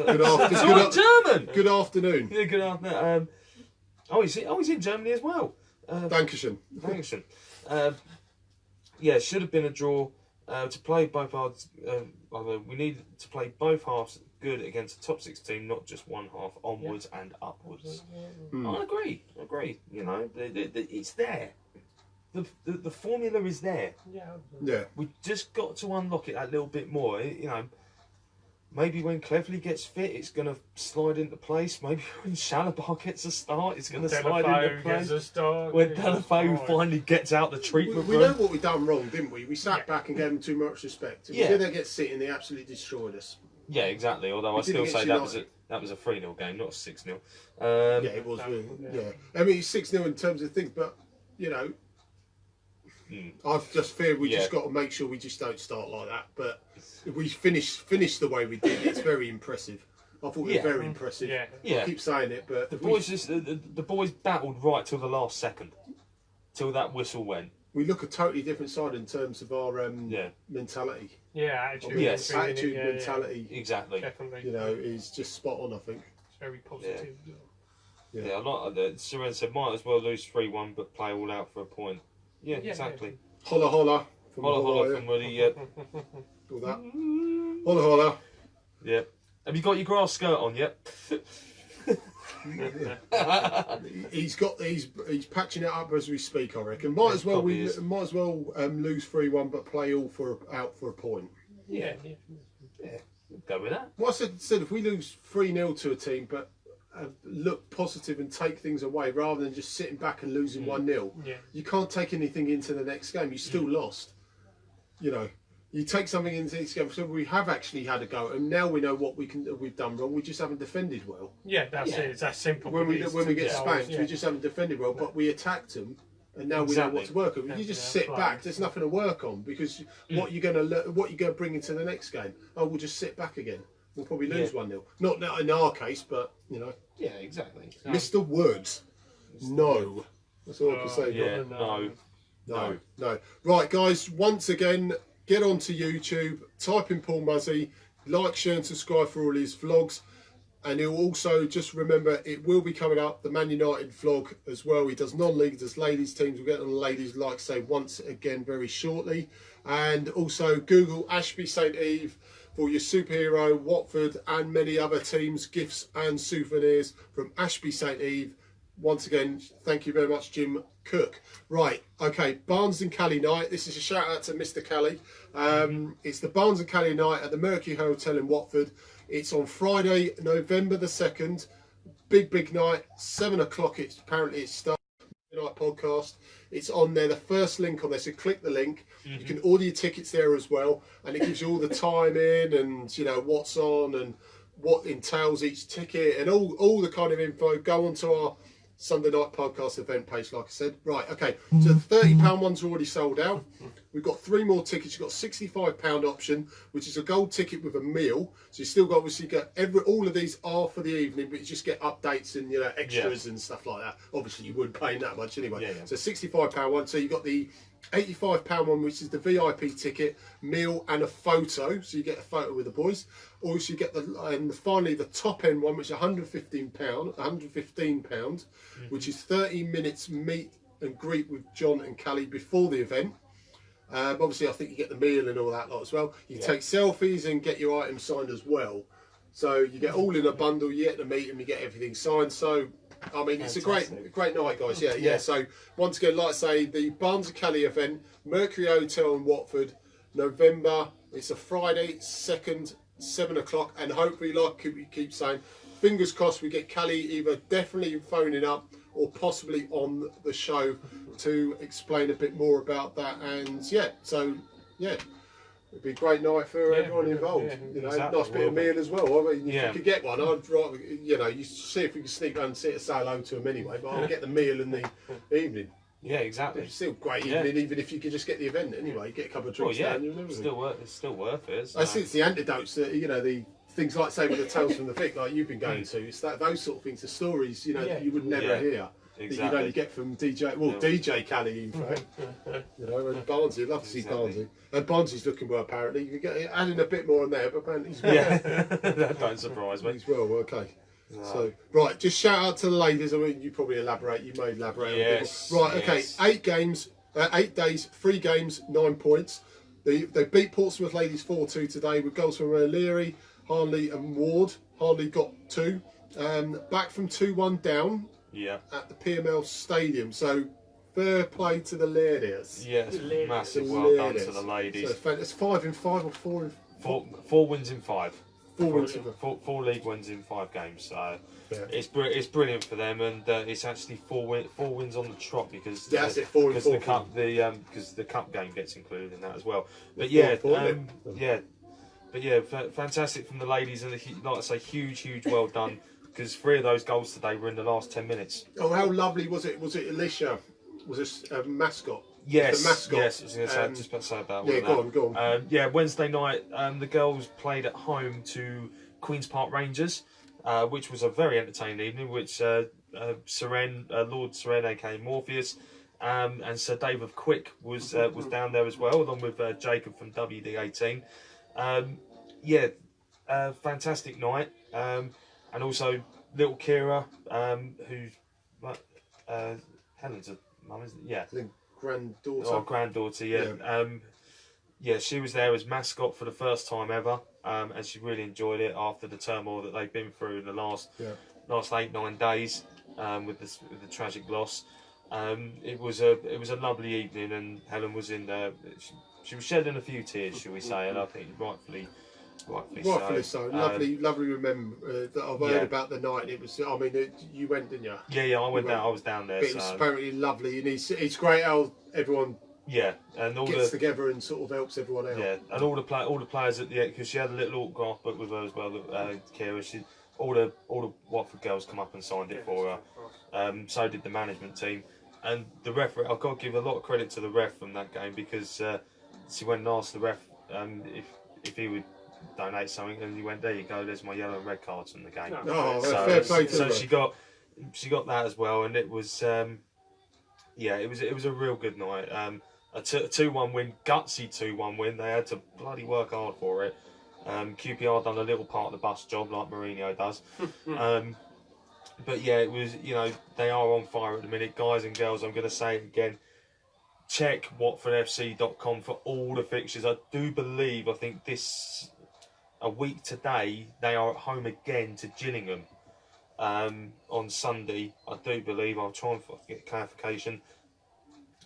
German. Good afternoon. Yeah, good afternoon. He's in Germany as well. Dankeschön. Dankeschön. Yeah, should have been a draw. To play both halves, we need to play both halves good against a top 6 team, not just one half onwards and upwards. I agree. You know, it's there. The formula is there. Yeah. We just got to unlock it that little bit more. You know, maybe when Cleverley gets fit, it's going to slide into place. Maybe when Shalabar gets a start, it's going to slide into place. When Delafeu finally gets out the treatment room. We know what we done wrong, didn't we? We sat back and gave them too much respect. We didn't get sitting, they absolutely destroyed us. Yeah, exactly. Although I still say that was a 3-0 game, not a 6-0. Yeah, it was. Yeah. I mean, it's 6-0 in terms of things, but you know, I've just feared we just got to make sure we just don't start like that. But if we finish the way we did, it's very impressive. I thought we were very impressive. I keep saying it, but the boys battled right till the last second, till that whistle went. We look a totally different side in terms of our mentality. Yeah, attitude. Yes, attitude, mentality. Exactly. Definitely. You know, is just spot on. I think. It's very positive. Yeah, I like that. Suren said, might as well lose 3-1, but play all out for a point. Yeah, exactly. Holla holla. Holla from Woody, All that. Holla holla. Yeah. Have you got your grass skirt on yet? He's patching it up as we speak, I reckon. Might as well lose 3-1, but play out for a point. Yeah. Go with that. Well, I said if we lose 3-0 to a team, but look positive and take things away rather than just sitting back and losing 1-0. You can't take anything into the next game. You still lost. You know, you take something into the next game. So we have actually had a go, and now we know what we've done wrong. We just haven't defended well. Yeah, that's it. It's that simple. When we get spanked, we just haven't defended well. But we attacked them, and now we know what to work on. You just sit back. There's nothing to work on because what you're going to bring into the next game. Oh, we'll just sit back again. We'll probably lose 1-0. Not in our case, but you know. Yeah, exactly. Mr. Words. No. That's all I can say. Yeah, no. Right, guys, once again, get onto YouTube, type in Paul Muzzy, like, share and subscribe for all his vlogs. And he'll also, just remember, it will be coming up, the Man United vlog as well. He does non-league, does ladies teams. We'll get on the ladies, like I say, once again very shortly. And also Google Ashby St Eve for your superhero, Watford and many other teams, gifts and souvenirs from Ashby St Eve. Once again, thank you very much, Jim Cook. Right, okay, Barnes and Kelly night. This is a shout out to Mr. Kelly. It's the Barnes and Kelly night at the Mercury Hotel in Watford. It's on Friday, November the 2nd. Big night, 7 o'clock. Apparently it starts. Night podcast. It's on there. The first link on there. So click the link. You can order your tickets there as well, and it gives you all the time in and you know what's on and what entails each ticket and all the kind of info. Go onto our Sunday night podcast event page, like I said. Right, okay. So the £30 one's already sold out. We've got 3 more tickets. You've got £65 option, which is a gold ticket with a meal. So you still got obviously get all of these are for the evening, but you just get updates and you know extras and stuff like that. Obviously you wouldn't pay that much anyway. So £65 one. So you got the £85 one, which is the VIP ticket, meal and a photo. So you get a photo with the boys. Also you get finally the top end one, which is £115, which is 30 minutes meet and greet with John and Callie before the event. Obviously I think you get the meal and all that lot as well. You take selfies and get your items signed as well. So you get all in a bundle. You get the meet and you get everything signed. So I mean, it's a great night, guys. Yeah. So once again, like I say, the Barnes and Kelly event, Mercury Hotel in Watford, November. It's a Friday, 2nd, 7 o'clock, and hopefully, like we keep saying, fingers crossed, we get Kelly either definitely phoning up or possibly on the show to explain a bit more about that. And it'd be a great night for everyone involved. You know, nice bit of meal as well. I mean, if you could get one, I'd rather, you see if we can sneak around and say hello to them anyway. But I'll get the meal in the evening. Yeah, exactly. It's still great evening, even if you could just get the event anyway. Get a couple of drinks down. It's still worth it. I think it's the antidotes that the things like say with the Tales from the Vic, like you've been going to. It's those sort of things, the stories that you would never hear. that you'd only get from DJ. Well, DJ Callie, in fact. You know, and Barnsley. I'd love to see Barnsley. And Barnsley's looking well, apparently. You get adding a bit more on there, but apparently he's well. Yeah, that don't surprise me. He's well, okay. No. So, right, just shout out to the ladies. I mean, you probably elaborate. You may elaborate. Yes. A bit more. Right, okay. 8 games, 8 days, 3 games, 9 points. They beat Portsmouth ladies 4-2 today with goals from O'Leary, Harnley and Ward. Harnley got 2. Back from 2-1 down at the PML Stadium. So, fair play to the ladies. Yes, massive well done to the ladies. So, it's 5 in 5 or 4 in 4 wins in 5. 4 wins. 4 league wins in 5 games. So yeah. it's brilliant for them, and it's actually 4 wins on the trot because that's it. 4 and 4 because the cup game gets included in that as well. But yeah, fantastic from the ladies, and like I say, huge well done because 3 of those goals today were in the last 10 minutes. Oh, how lovely was it? Was it Alicia? Was it a mascot? Yes, the mascot. yes. I was going to say, just about to say about yeah, that. Go on. Yeah, Wednesday night, the girls played at home to Queen's Park Rangers, which was a very entertaining evening. Which Lord Seren, aka Morpheus, and Sir David Quick was down there as well, along with Jacob from WD18. Fantastic night, and also little Kira, who's Helen's a mum, isn't it? Yeah. Granddaughter. Oh, granddaughter, yeah. She was there as mascot for the first time ever, and she really enjoyed it after the turmoil that they've been through in the last 8-9 days with the tragic loss. It was a lovely evening, and Helen was in there. She was shedding a few tears, shall we say, and I think rightfully so. Lovely remember that I've heard about the night. It was, I mean, you went, didn't you? Yeah, I went down. I was down there. It was apparently lovely, and it's great how everyone and all gets together and sort of helps everyone out. Yeah, and all the players at the end, because she had a little autograph book with her as well. Kira, all the Watford girls come up and signed it for her. So did the management team, and the referee. I've got to give a lot of credit to the ref from that game because she went and asked the ref if he would donate something, and he went, "There you go. There's my yellow and red cards from the game." Oh, fair play to her. she got that as well, and it was it was a real good night. A 2-1 win, gutsy 2-1 win. They had to bloody work hard for it. QPR done a little part of the bus job like Mourinho does. But yeah, it was, they are on fire at the minute, guys and girls. I'm going to say it again. Check watfordfc.com for all the fixtures. I think a week today, they are at home again to Gillingham on Sunday. I do believe. I'll try and get clarification.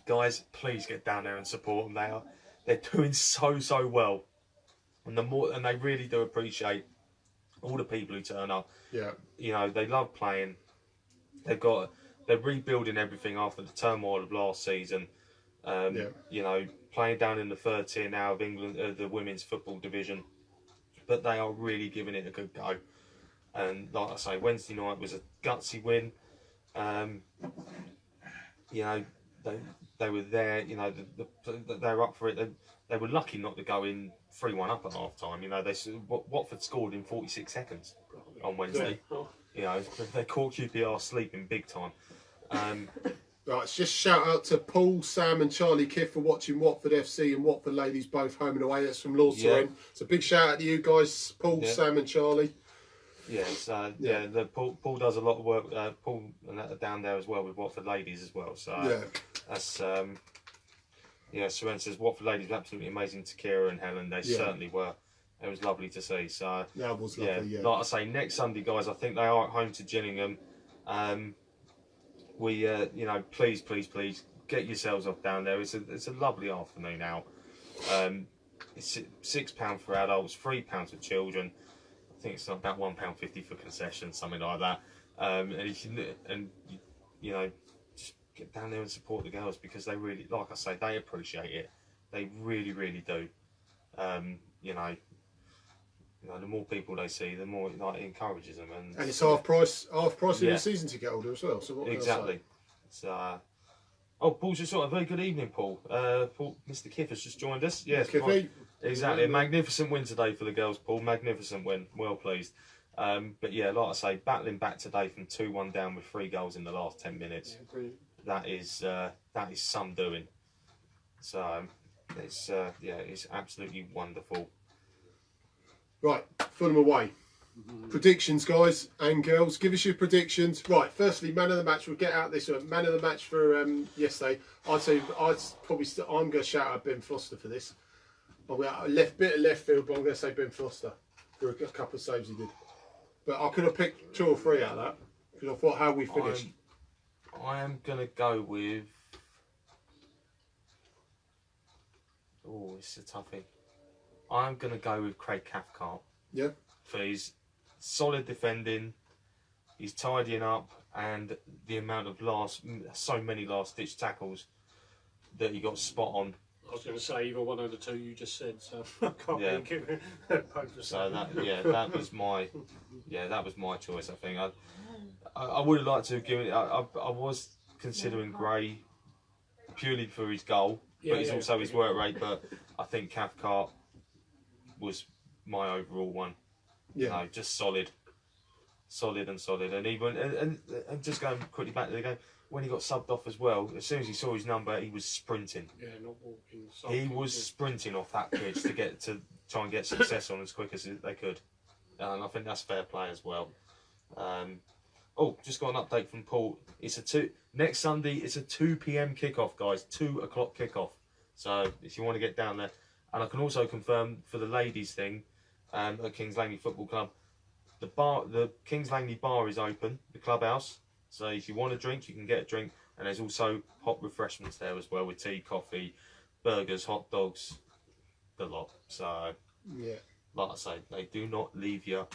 Guys, please get down there and support them. They're doing so well, and they really do appreciate all the people who turn up. Yeah, they love playing. They're rebuilding everything after the turmoil of last season. Playing down in the 3rd tier now of England, the women's football division. But they are really giving it a good go. And like I say, Wednesday night was a gutsy win. They were there. They were up for it. They were lucky not to go in 3-1 up at half time. Watford scored in 46 seconds on Wednesday. They caught QPR sleeping big time. Right, just shout out to Paul, Sam and Charlie Kiff for watching Watford FC and Watford Ladies both home and away. That's from Lord Soren. So big shout out to you guys, Paul, Sam and Charlie. Paul does a lot of work. Paul and that are down there as well with Watford Ladies as well. So that's Soren says Watford Ladies were absolutely amazing to Kira and Helen. They certainly were. It was lovely to see. So that was lovely. Like I say, next Sunday, guys, I think they are at home to Gillingham. Please get yourselves off down there. It's a lovely afternoon out. It's £6 for adults, £3 for children. I think it's about £1.50 for concessions, something like that. Just get down there and support the girls because they really, like I say, they appreciate it. They really do. The more people they see, the more it encourages them. And it's half price in the season ticket holder as well. So what exactly. Paul's just a very good evening, Paul. Mr. Kiff has just joined us. Yes, Kiffy. Exactly. A magnificent win today for the girls, Paul. Magnificent win. Well pleased. But yeah, like I say, battling back today from 2-1 down with 3 goals in the last 10 minutes. That is some doing. So it's it's absolutely wonderful. Right, Fulham away. Predictions, guys and girls. Give us your predictions. Right, firstly, man of the match. We'll get out this one. Man of the match for yesterday. I'm going to shout out Ben Foster for this. Bit of left field, but I'm going to say Ben Foster for a couple of saves he did. But I could have picked 2 or 3 out of that because I thought how we finished. I am going to go with. Oh, it's a toughie. I'm going to go with Craig Cathcart. Yeah. For his solid defending, his tidying up, and the amount of so many last-ditch tackles that he got spot on. I was going to say either one of the 2 you just said, so I can't think of it. So that was my choice. I think I would have liked to have given it. I was considering Gray purely for his goal, but it's also his work rate. But I think Cathcart was my overall one. Yeah, no, just solid, and even and just going quickly back to the game. When he got subbed off as well, as soon as he saw his number, he was sprinting. Yeah, not walking. He was sprinting off that pitch to try and get success on as quick as they could, and I think that's fair play as well. Just got an update from Paul. Next Sunday. It's a 2 p.m. kickoff, guys. 2 o'clock kickoff. So if you want to get down there, and I can also confirm for the ladies thing at Kings Langley Football Club, the Kings Langley bar is open, the clubhouse. So if you want a drink, you can get a drink. And there's also hot refreshments there as well with tea, coffee, burgers, hot dogs, the lot. So, yeah, like I say, they do not leave you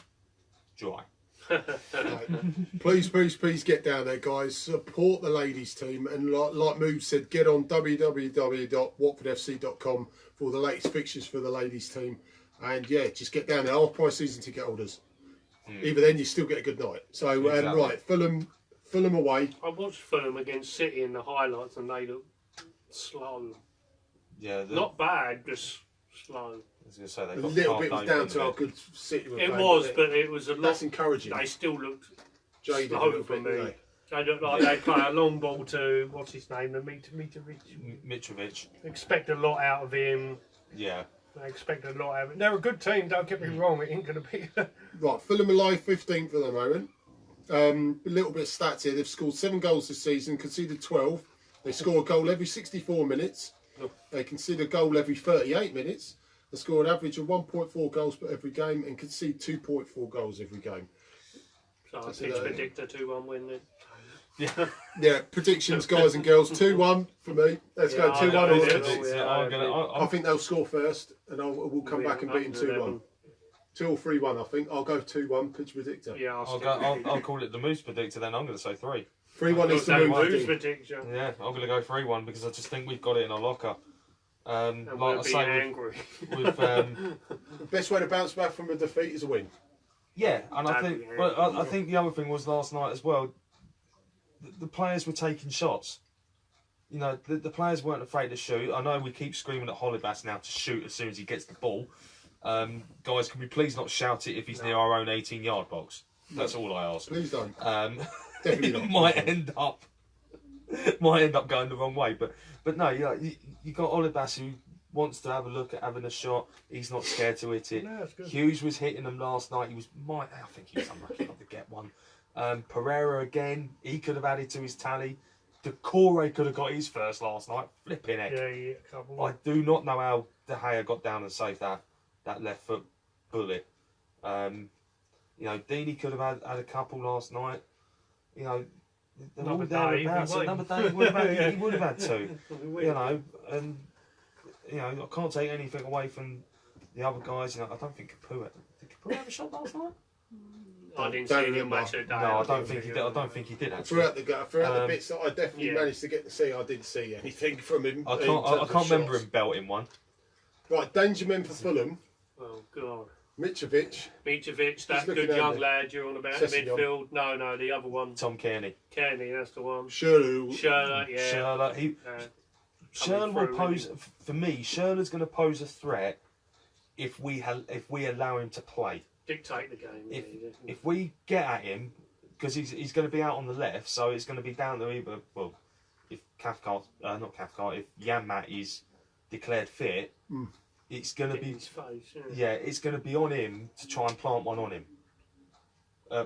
dry. Right. Please get down there, guys. Support the ladies team. And like Moobs said, get on www.watfordfc.com for all the latest fixtures for the ladies team. And yeah, just get down there. Half-price season ticket holders. Even then, you still get a good night. So, exactly. Right, Fulham away. I watched Fulham against City in the highlights and they look slow. Yeah, not bad, just slow. I was going to say a little bit was down to how good City were. It was, but it was a lot. That's encouraging. They still looked jaded slow for me. They looked like they play a long ball to what's his name, the Mitrovic. Expect a lot out of him. Yeah. I expect a lot out of him. They're a good team. Don't get me wrong. It ain't going to be. Right, Fulham alive 15th at the moment. A little bit of stats here. They've scored 7 goals this season, conceded 12. They score a goal every 64 minutes. They concede a goal every 38 minutes. They score an average of 1.4 goals per every game and concede 2.4 goals every game. So I predict a 2-1 win then. Yeah, predictions, guys and girls. 2-1 for me. Let's go 2-1. I think they'll score first and we'll come back and beat them 2-1. 2 or 3-1, I think. I'll go 2-1, Pidge predictor. Yeah, I'll call it the Moose predictor then. I'm going to say 3. 3-1 is the Moose predictor. Yeah, I'm going to go 3-1 because I just think we've got it in our locker. And like I say, angry. Best way to bounce back from a defeat is a win. Yeah, and I think the other thing was last night as well. The players were taking shots. You know, the players weren't afraid to shoot. I know we keep screaming at Hollybass now to shoot as soon as he gets the ball. Guys, can we please not shout it if he's near our own 18-yard box? That's all I ask. Please don't. Definitely not. might end up going the wrong way. But no, you got Hollybass who wants to have a look at having a shot. He's not scared to hit it. No, that's good. Hughes was hitting them last night. I think he was unlucky not to get one. Pereira again, he could have added to his tally. Decore could have got his first last night. Flipping heck. Yeah, a couple. I do not know how De Gea got down and saved that left foot bullet. You know, Deeney could have had a couple last night. You know, they're all thereabouts. Another day he would have had 2. You know, and you know, I can't take anything away from the other guys. You know, I don't think Capu did Capu have a shot last night? I didn't see him much of that. No, I don't think he did. I don't think he did actually. Throughout the bits that I definitely managed to get to see, I didn't see anything from him. I can't remember him belting one. Right, danger men for Fulham. Oh God. Mitrovic, that good young lad you're on about midfield. No, the other one. Tom Kearney. Kearney, that's the one. Shirley, yeah. Shirley will pose for me. Shirley's going to pose a threat if we allow him to play. dictate the game. If we get at him, because he's going to be out on the left, so it's going to be down to either, well, if Cathcart, not Cathcart, if Janmaat is declared fit, it's going to be his face, it's going to be on him to try and plant one on him,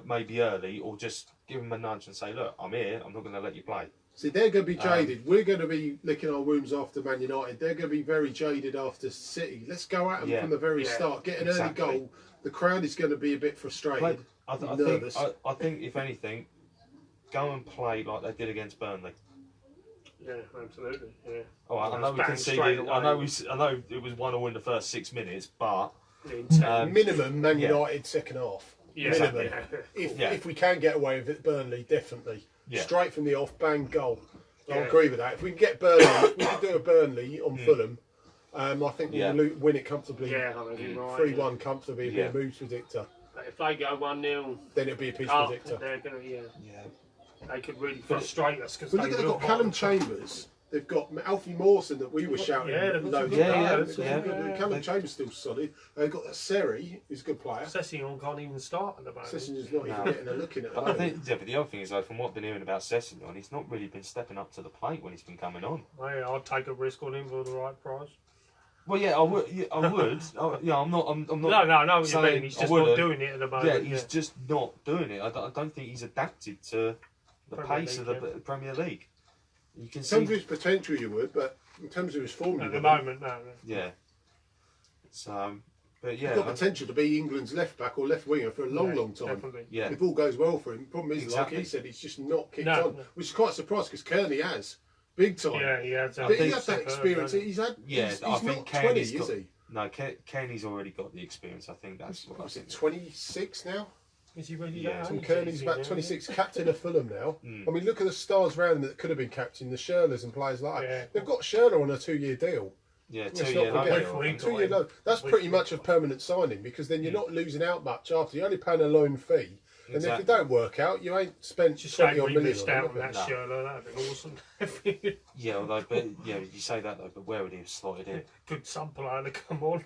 maybe early, or just give him a nudge and say, look, I'm here, I'm not going to let you play. See, they're going to be jaded. We're going to be licking our wounds after Man United. They're going to be very jaded after City. Let's go at them from the very start. Get an early goal. The crowd is going to be a bit frustrated. I think, if anything, go and play like they did against Burnley. Yeah, absolutely. Yeah. Oh, I know we conceded. I know it was 1-1 in the first 6 minutes, but minimum Man United second half. Yeah, minimum. If we can get away with it, Burnley definitely. Straight from the off, bang, goal. I agree with that. If we can get Burnley, we can do a Burnley on Fulham. I think we'll win it comfortably. Yeah, I think you're right. 3-1 comfortably, a bit of Moobs predictor. But if they go 1-0, then it'll be a Pidge predictor. They're gonna, they could really frustrate us because they've got Callum Chambers. They've got Alfie Mawson that we were shouting. Callum Chambers still solid. They've got that Seri, who's a good player. Sessignon can't even start at the moment. Sessignon's not even getting a look in it. I think, but the other thing is, though, from what I've been hearing about Sessignon, he's not really been stepping up to the plate when he's been coming on. I'd take a risk on him for the right price. Well, yeah, I would. I'm not. No. What you mean? He's just not doing it at the moment. Yeah, he's just not doing it. I don't think he's adapted to the pace of the Premier League. You can see. In terms of his potential, you would, but in terms of his form, at the moment, no. Yeah. So, but yeah, he's got potential to be England's left back or left winger for a long time. Definitely. Yeah. If all goes well for him, the problem is, like he said, he's just not kicked on, which is quite surprised because Kearney has. Big time. Yeah, he has. But he has that experience. He's had. He's not 20, is he? No, Kearney's already got the experience. I think that's what I think. 26 now. Is he really? Yeah. Tom Kearney's about 26, captain of Fulham now. I mean, look at the stars around him that could have been captain, the Shirlers and players like that. Yeah. They've got Shirler on a 2-year deal. Yeah, 2 year loan. That's pretty much a permanent signing because then you're not losing out much after. You're only paying a loan fee. And if it don't work out, you ain't spent 20 odd million on it. That Shirler, that'd be awesome. Yeah, although, but you say that though, but where would he have slotted in? Good sub player to come on.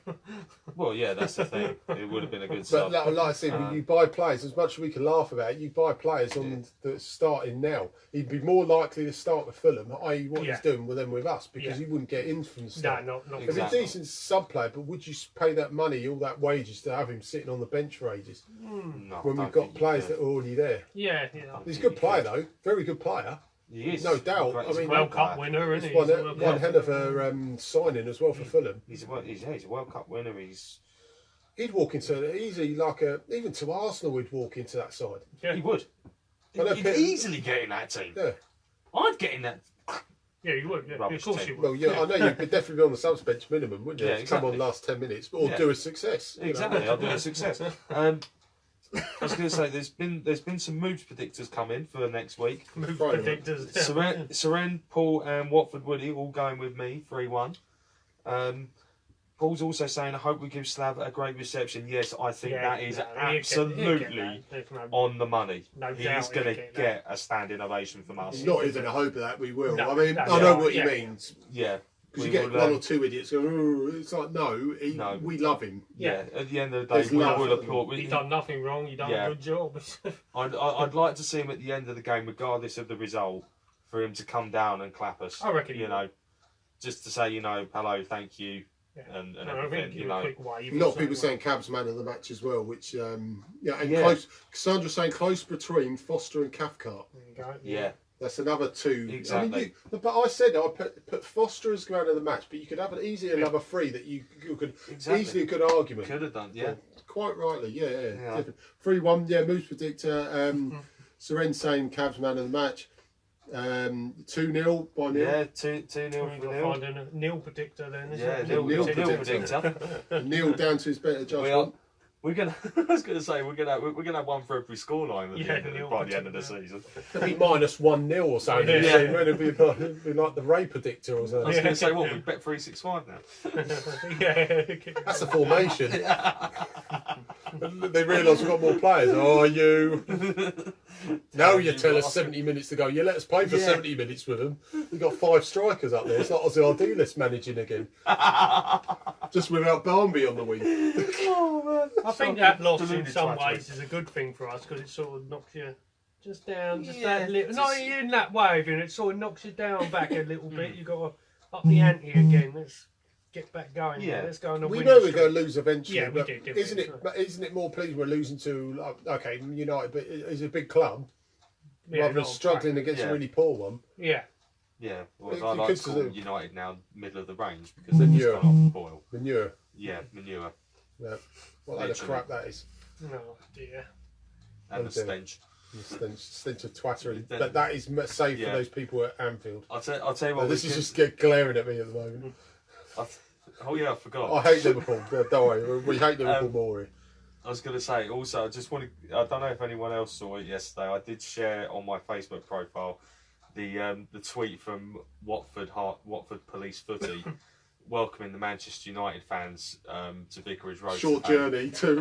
Well, yeah, that's the thing. It would have been a good sub. But like I said, you buy players, as much as we can laugh about it, you buy players on that's starting now. He'd be more likely to start with Fulham, i.e. what he's doing with them with us, because he wouldn't get in from the start. No, not exactly. He's a decent sub player, but would you pay that money, all that wages, to have him sitting on the bench for ages? No, when we've got players that are already there. Yeah. He's a good player though, very good player. He is. No doubt. I mean, World Cup winner, isn't he? One hell of a signing as well for Fulham. He's a World Cup winner. He'd walk into easy even to Arsenal. He'd walk into that side. Yeah, he would. He'd easily get in that team. Yeah, I'd get in that. Yeah, you would. Yeah, of course you would. Well, yeah, I know you'd definitely be on the subs bench minimum, wouldn't you? Yeah, exactly. Come on last 10 minutes, or do a success. Exactly, I'll do a success. I was going to say there's been some moves predictors coming for next week. Move predictors. Seren, Paul, and Watford Woody all going with me 3-1. Paul's also saying, I hope we give Slav a great reception. Yes, I think that is absolutely on the money. No He's going to get a standing ovation from us. Not even a hope of that we will. I mean, I know what he means. Yeah. Because you get one or two idiots go, oh, it's like, no, we love him. Yeah, at the end of the day, we will applaud. He's done nothing wrong, he's done a good job. I'd like to see him at the end of the game, regardless of the result, for him to come down and clap us. I reckon. Just to say, hello, thank you, and everything. A lot of people saying Cab's man of the match as well, which, close. Cassandra's saying close between Foster and Cathcart. Yeah. That's another two. Exactly. But I said I put Foster as man of the match, but you could have another three that you could easily a good argument. Could have done, yeah. Quite rightly, yeah. 3-1, Moobs predictor. Seren saying Cab's man of the match. 2-0 by Neil. Yeah, 2-0 for Neil. Find a Neil predictor then, isn't it? Neil predictor. Neil down to his better judgment. I was going to say we're gonna have one for every scoreline by the end of the season. It'll be -1-0 or something. It'll be like the Ray predictor or something. I was going to say we bet 365 now. That's the formation. They realise we've got more players. Oh, you. Now you tell us 70 minutes to go. You let us play for 70 minutes with them. We've got 5 strikers up there. It's like Ozzy Ardiles managing again. Just without Barnby on the wing. Oh man! I think that loss in some ways is a good thing for us because it sort of knocks you just down, just that little. Not in that wave, and it sort of knocks you down back a little bit. You got to up the ante again. Let's get back going. Yeah, let's go on a We win. know we're going to lose eventually. Yeah, we but did. isn't it more pleasing we're losing to United, but it's a big club rather than struggling against a really poor one. Yeah. Yeah, well, I like to call United now middle of the range because they've just gone off the boil. Manure. Yeah, manure. Yeah. What kind of crap that is. Oh dear. And the stench. Stench of twattery. But that is safe for those people at Anfield. I'll tell you what. This is just glaring at me at the moment. Oh yeah, I forgot. I hate Liverpool. Don't worry, we hate Liverpool more. I was going to say also, I just want to. I don't know if anyone else saw it yesterday. I did share on my Facebook profile the tweet from Watford Police Footy welcoming the Manchester United fans to Vicarage Road. Short journey to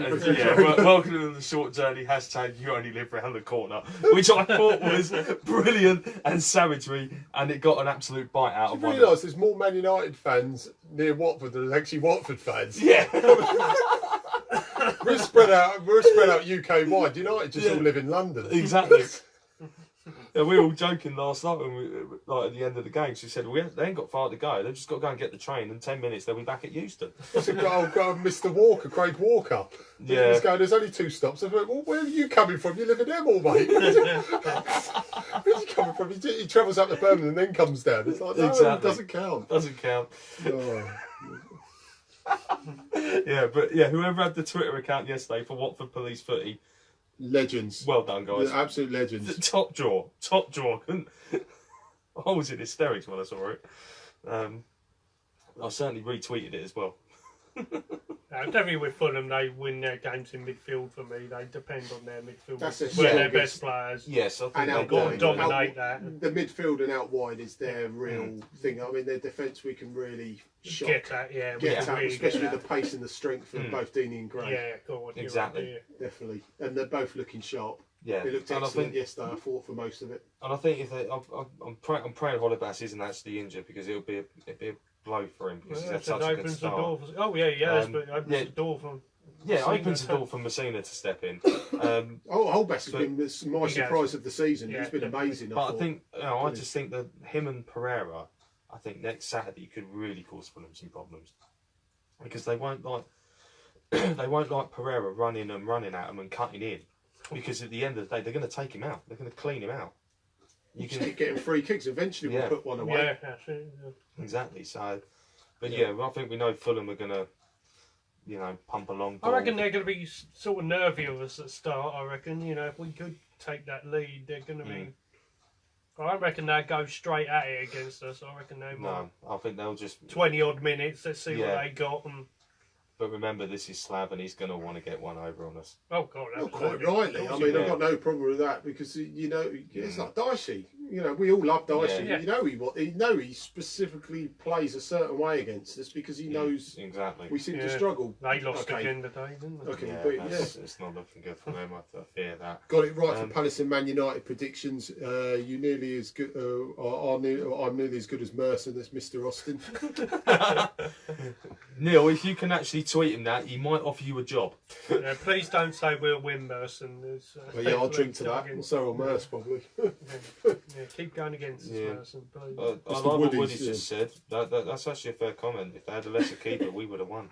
welcoming them the short journey. # you only live round the corner, which I thought was brilliant and savagery, and it got an absolute bite out of one. You realise there's more Man United fans near Watford than there's actually Watford fans. Yeah. We're spread out UK wide. United just all live in London. Exactly. Yeah, we were all joking last night when we, like, at the end of the game. She said, they ain't got far to go. They've just got to go and get the train. In 10 minutes, they'll be back at Euston. I've got Mr. Walker, Craig Walker. Yeah. He's going, there's only 2 stops. I thought, well, where are you coming from? You live in Hemel, mate. Where's he coming from? He travels up to Birmingham and then comes down. It's like, no, it doesn't count. Doesn't count. Oh. Yeah, but yeah, whoever had the Twitter account yesterday for Watford Police Footy, legends. well done, guys. They're absolute legends. Top draw. I was in hysterics when I saw it. I certainly retweeted it as well. Definitely with Fulham, they win their games in midfield for me. They depend on their midfield. That's their best players. Yes, I think and they've got to dominate that. The midfield and out wide is their real thing. I mean, their defence we can really shock. Get that, yeah. Get that, really especially the pace and the strength of both Deeney and Gray. Yeah, God, exactly. Right, definitely. And they're both looking sharp. Yeah, they looked excellent yesterday. I thought for most of it. And I think if they, I'm praying Holibas isn't actually injured because it'd be a blow for him because he's had such a good start. But opens the door for. Yeah, opens the door for Messina to step in. Holibas has been my surprise of the season. He's been amazing. But I think I just think that him and Pereira, I think next Saturday could really cause Fulham some problems because they won't like Pereira running at them and cutting in. Because at the end of the day, they're going to take him out. They're going to clean him out. You can keep getting free kicks. Eventually, we'll put one away. Yeah, that's it. Yeah. Exactly. So, but I think we know Fulham are going to, pump along. I reckon they're going to be sort of nervy of us at start. I reckon, if we could take that lead, they're going to be. I reckon they'll go straight at it against us. I reckon they might. No, I think they'll just 20 odd minutes. Let's see what they got. But remember, this is Slav, and he's going to want to get one over on us. Oh God, quite rightly. I mean, I've got no problem with that because it's like Dicey. We all love Dicey. Yeah. He specifically plays a certain way against us because he knows exactly we seem to struggle. They lost again today, didn't they? Okay, it's not looking good for them. I fear that. Got it right for Palace and Man United predictions. You nearly as good. I'm nearly as good as Mercer. That's Mr. Austin. Neil, if you can actually tweet him that, he might offer you a job. Please don't say we'll win Mercer. I'll drink to that. And so will Mercer probably. Keep going against Mercer, please. I like what Woody's just said. That's actually a fair comment. If they had a lesser keeper, we would have won.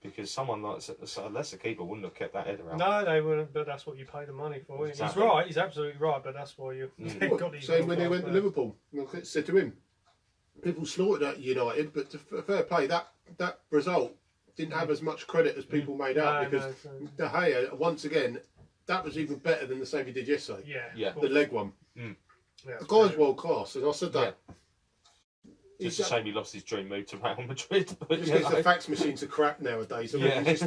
Because someone like a lesser keeper wouldn't have kept that head around. No, they wouldn't, but that's what you pay the money for. Exactly. He's right, he's absolutely right, but that's why you got these. Same when they went to Liverpool. I said to him, people slaughtered at United, but to fair play, that result didn't have as much credit as people made out because De Gea, once again, that was even better than the save he did yesterday. Yeah. The leg one. The guy's world class, and I said that. It's a shame he lost his dream move to Real Madrid. But just because the fax machines are crap nowadays. I mean, just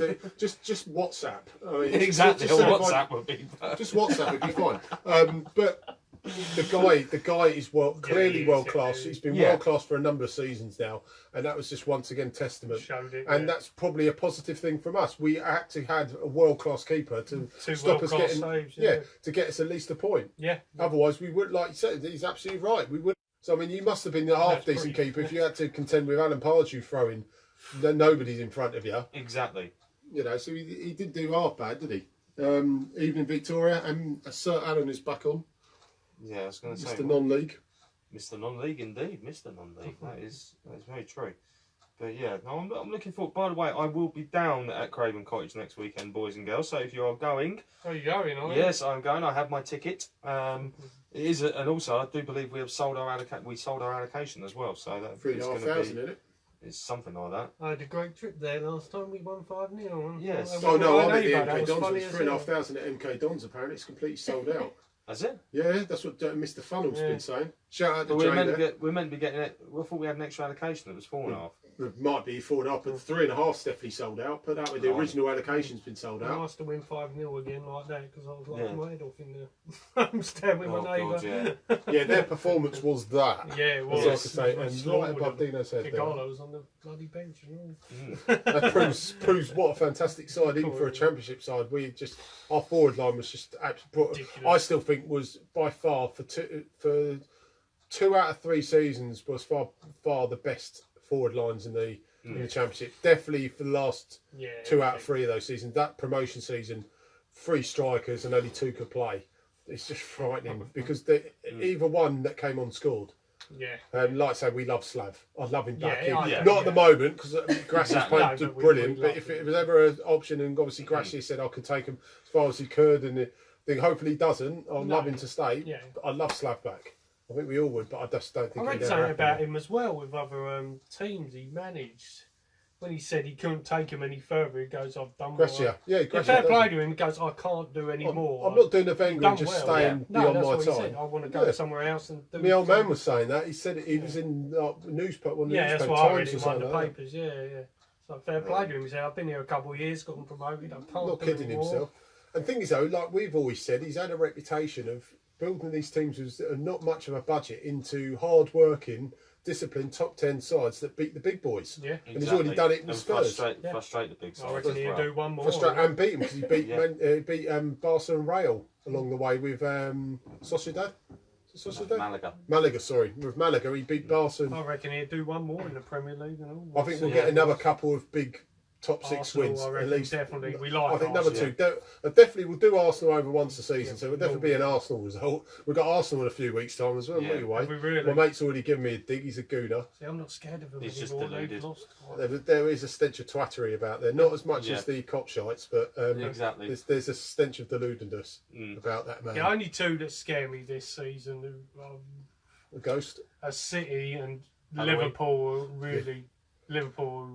WhatsApp. I mean, exactly. WhatsApp would be. Just WhatsApp would be fine. But the guy is clearly world class. He's been world class for a number of seasons now, and that was just once again testament. And that's probably a positive thing from us. We actually had a world class keeper to stop us getting saves, to get us at least a point. Yeah. Otherwise, we would, like you said, he's absolutely right. We would. So I mean, you must have been a half decent keeper if you had to contend with Alan Pardew throwing nobody's in front of you. Exactly. You know, so he didn't do half bad, did he? Evening Victoria, and Sir Alan is back on. Yeah, I was going to say. Mr. Non-League. Mr. Non-League, indeed. Mr. Non-League. That is very true. But yeah, no, I'm looking forward. By the way, I will be down at Craven Cottage next weekend, boys and girls. So if you are going, are you going? Are you? Yes, I'm going. I have my ticket. It is, and also I do believe we have sold our allocation as well. So that 3,500 in it. It's something like that. I had a great trip there last time. We won 5-0. Yes. Oh no, I'm at the MK Dons. It was 3,500 at MK Dons. Apparently, it's completely sold out. Has it? Yeah, that's what Mr. Funnel's been saying. Shout out to Jay. We're meant to be getting it. I thought we had an extra allocation. It was 4.5. It might be 4.5, but 3.5's definitely sold out. Put that way, the original allocation's been sold out. Nice to win 5-0 again like that because I was laughing my head off in there. I'm standing with my neighbour. Yeah, their performance was that. Yeah, it was. Like I say, and right above Dino said there. was on the bloody bench and all. That proves what a fantastic side, even for a championship side. Our forward line was just absolutely. I still think was by far for 2 out of 3 seasons was far the best forward lines in the championship. Definitely for the last 2 out of 3 of those seasons. That promotion season, 3 strikers and only 2 could play. It's just frightening because either one that came on scored. Yeah. And like I say, we love Slav. I'd love him back. Not at the moment because Gracia's played brilliant. But if it was ever an option, and obviously Gracia said I could take him as far as he could, and hopefully he doesn't. I'd love him to stay. Yeah. But I'd love Slav back. I think we all would, but I just don't think. I read something about him as well with other teams he managed. When he said he couldn't take him any further, he goes, "I've done Gracia. Well." Gracia. Fair play to him. He goes, "I can't do any more. I'm not doing a Wenger and just staying beyond my time. Said. I want to go somewhere else and do." My old man was saying that. He said he was in newspaper. That's what I read in one of the papers. Yeah. So fair play to him. He said, "I've been here a couple of years, got him promoted. I can't." Not kidding himself. And thing is though, like we've always said, he's had a reputation of building these teams with not much of a budget into hard-working, disciplined top 10 sides that beat the big boys. Yeah, and he's already done it with Spurs. Frustrate the big sides. I reckon he'll do one more. And beat him because he beat Barca and Real along the way with Sociedad. Malaga, sorry. With Malaga, he beat Barca. I reckon he'll do one more in the Premier League and all. I think we'll get another couple of big top 6 Arsenal, wins at least. Definitely, we like. I think number 2. Definitely, we'll do Arsenal over once a season, so it'll definitely be an Arsenal result. We've got Arsenal in a few weeks' time as well. Really? My mate's already given me a dig. He's a gooner. See, I'm not scared of him. He's just deluded. There is a stench of twattery about there, not as much as the cop shites, but exactly. There's a stench of deludedness about that man. The only 2 that scare me this season, a ghost, City and Liverpool, really. Liverpool,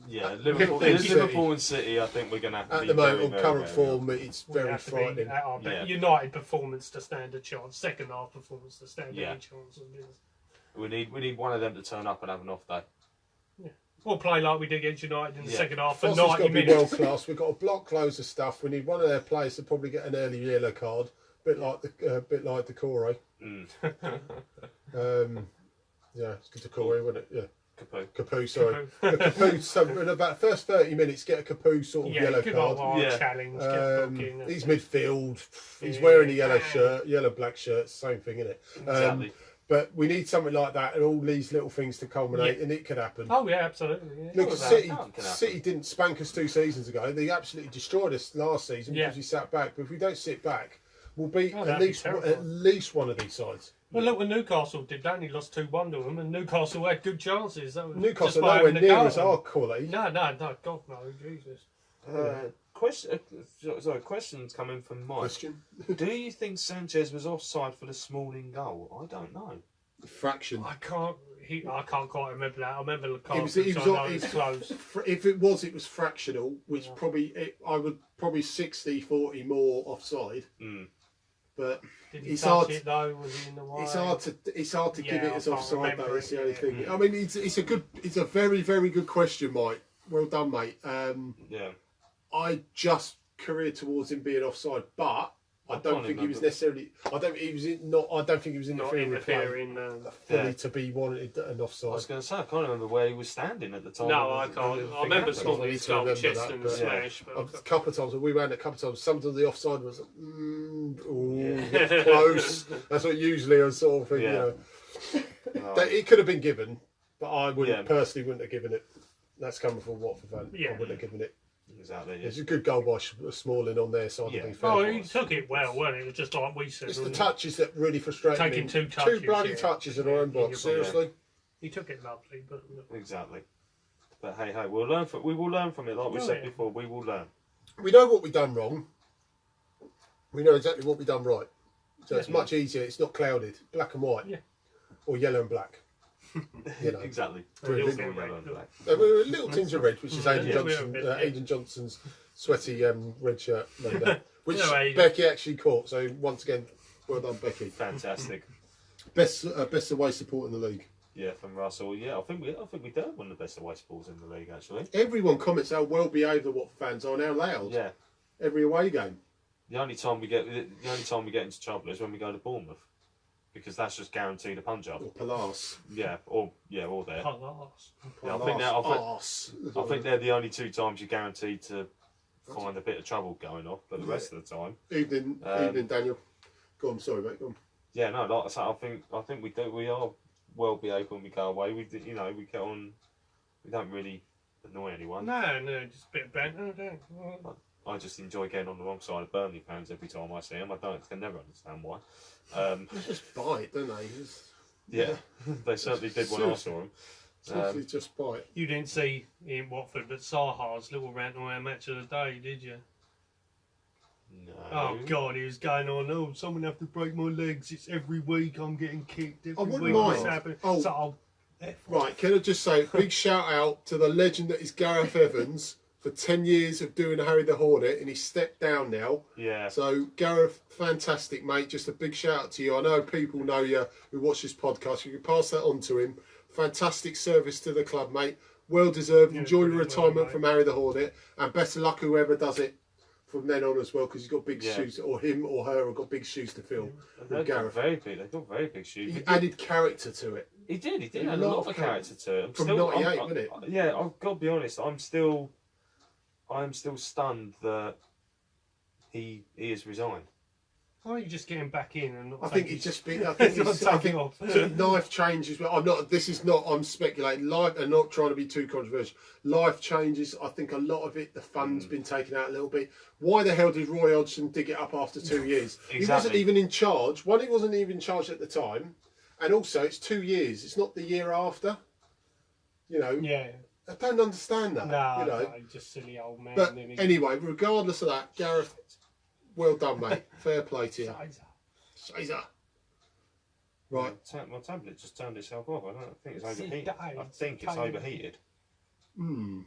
Liverpool and City. I think we're going to have to at the moment on current form. It's very frightening. United performance to stand a chance. Second half performance to stand any chance. We need one of them to turn up and have an off day. Yeah. We'll play like we did against United in the second half for Foster's 90 minutes. World class. We've got a block loads of stuff. We need one of their players to probably get an early yellow card, bit like the Corey. It's good to Corey, wasn't it? Yeah. Capu, sorry. Capu, so in about the first 30 minutes, get a Capu sort of yellow card. Challenge, he's midfield. He's wearing a yellow shirt, yellow-black shirt. Same thing, isn't it? Exactly. But we need something like that, and all these little things to culminate, and it could happen. Oh yeah, absolutely. Yeah. Look, City didn't spank us 2 seasons ago. They absolutely destroyed us last season because we sat back. But if we don't sit back, we'll beat at least one of these sides. Well, look, when Newcastle did that, and he lost 2-1 to them, and Newcastle had good chances. Newcastle nowhere near as our quality. No, God no, Jesus. Questions coming from Mike. Do you think Sanchez was offside for the Smalling goal? I don't know. Fraction. I can't quite remember that. I remember the card. It was close. If it was fractional, which I would probably 60-40 more offside. But it's hard. Was he in the way? It's hard to give it as offside though. That's the only thing. I mean, it's a very, very good question, Mike. Well done, mate. I just careered towards him being offside, but I don't think he was necessarily. I don't think he was interfering fully to be wanted an offside. I was going to say I can't remember where he was standing at the time. No, I can't. I remember Scotland's skull, chest and smash. A couple of times we ran a couple of times. Some of the offside was close. That's what usually I sort of think. You know, it could have been given, but I personally wouldn't have given it. That's coming from Watford fan. Yeah. I wouldn't have given it. Exactly. It's a good goal by Smalling on their side. Yeah. To be fair. Oh, he took it well, wasn't it? It was just like we said. It's the wasn't it? touches that really frustrate me. Taking two touches, Two bloody yeah. touches in our own box. Seriously. He took it lovely, but Exactly. But hey, we will learn from it. Like we said yeah. before, we will learn. We know what we've done wrong. We know exactly what we've done right. So it's much easier. It's not clouded, black and white, or yellow and black. You know. Exactly. Brilliant. Single yellow and black. We're a little tinge of red, which is Aidan Johnson's sweaty red shirt, no doubt, which Becky actually caught. So once again, well done, Becky. Fantastic. Best away support in the league. Yeah, from Russell. Yeah, I think we do have one of the best away supports in the league, actually. Everyone comments how well behaved the Watford fans are now loud. Yeah. Every away game. The only time we get into trouble is when we go to Bournemouth, because that's just guaranteed a punch up. Or Palace. Yeah, or there. Palace. Yeah, I think they're the only two times you're guaranteed to find a bit of trouble going off, but the rest of the time. Evening, Daniel. Go on, sorry, mate. Go on. Yeah, no, like I say, I think we are well behaved when we go away. We get on. We don't really annoy anyone. No, just a bit of banter. I just enjoy getting on the wrong side of Burnley fans every time I see them. I can never understand why. They just bite, don't they? Yeah, they certainly did when I saw them. Seriously, just bite. You didn't see in Watford, but Saha's little rant on our match of the day, did you? No. Oh God, he was going on. Oh, someone have to break my legs. It's every week I'm getting kicked. Every wouldn't week mind. this happens. Oh. So Right, can I just say, big shout out to the legend that is Gareth Evans for 10 years of doing Harry the Hornet, and he's stepped down now. Yeah. So, Gareth, fantastic, mate. Just a big shout out to you. I know people know you who watch this podcast. You can pass that on to him. Fantastic service to the club, mate. Well deserved. Enjoy your retirement from Harry the Hornet, and better luck whoever does it from then on as well, because he's got big shoes, or him or her have got big shoes to fill. They've got very big shoes. He added character to it. He did. He had a lot of character to it. From 98, wasn't it? Yeah, I've got to be honest. I'm still stunned that he has resigned. why are you just getting back in and not? I think he's just been. I think life changes. But I'm not. This is not. I'm speculating. Life, and not trying to be too controversial. Life changes. I think a lot of it. The fun's been taken out a little bit. Why the hell did Roy Hodgson dig it up after 2 years? Exactly. He wasn't even in charge. One, he wasn't even in charge at the time, and also it's 2 years. It's not the year after. You know. Yeah. I don't understand that. No, you know. no, just silly old man. But anyway, regardless of that, Gareth, well done, mate. Fair play to you. Caesar. Right. My tablet just turned itself off. I don't think it's overheated. I think it's overheated. I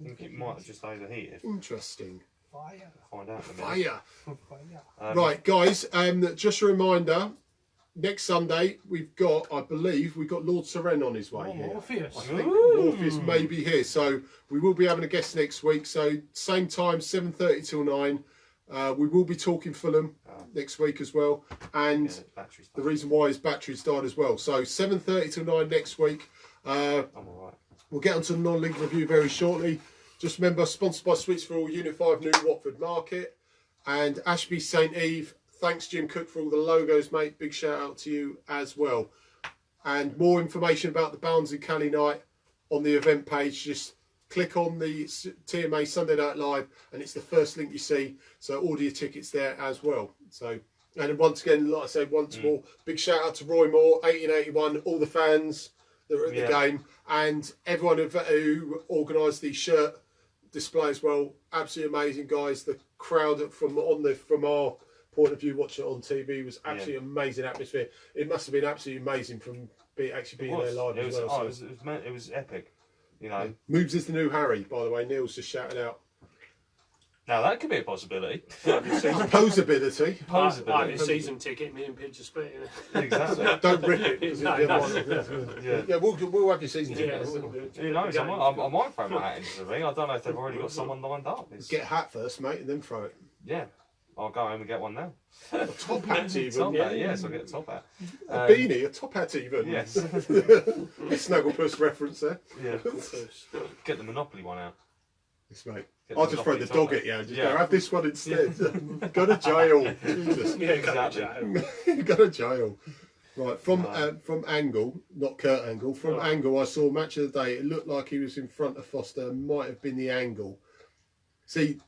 think it might have just overheated. Interesting. Fire. Find out in a minute. Fire. Right, guys. Just a reminder. Next Sunday, I believe, we've got Lord Seren on his way here. Morpheus. I think Morpheus may be here. So we will be having a guest next week. So same time, 7:30 till 9. We will be talking Fulham next week as well. And the reason why is batteries died as well. So 7:30 till 9 next week. I'm all right. We'll get onto the non-league review very shortly. Just remember, sponsored by Sweets for All, Unit 5 New Watford Market. And Ashby St Eve. Thanks, Jim Cook, for all the logos, mate. Big shout out to you as well. And more information about the Barnsley Cali night on the event page. Just click on the TMA Sunday Night Live, and it's the first link you see. So order your tickets there as well. So, and once again, like I said, once more, big shout out to Roy Moore, 1881, all the fans that were at the game, and everyone who organised the shirt display as well. Absolutely amazing, guys. The crowd from our point of view, watching it on TV, was absolutely amazing atmosphere. It must have been absolutely amazing from actually being there live as well. It was epic. You know, Moobs is the new Harry, by the way. Neil's just shouting out. Now that could be a possibility. Posability. I have a season ticket. Me and Pidge are splitting it. Exactly. Don't rip it. Yeah, we'll have your season ticket. Who knows? I might throw my hat into the ring. I don't know if they've already got someone lined up. Get a hat first, mate, and then throw it. Yeah. I'll go home and get one now. A top hat even. Top hat, yes, I'll get a top hat. A beanie, a top hat even. Yes. A Snagglepuss reference there. Yeah. Get the Monopoly one out. Yes, mate. I'll just throw the dog at you and just go, have this one instead. Go to jail. Jesus. Yeah, go to jail. Go to jail. Right, from Angle, not Kurt Angle, from Angle, I saw match of the day. It looked like he was in front of Foster. Might have been the angle. See,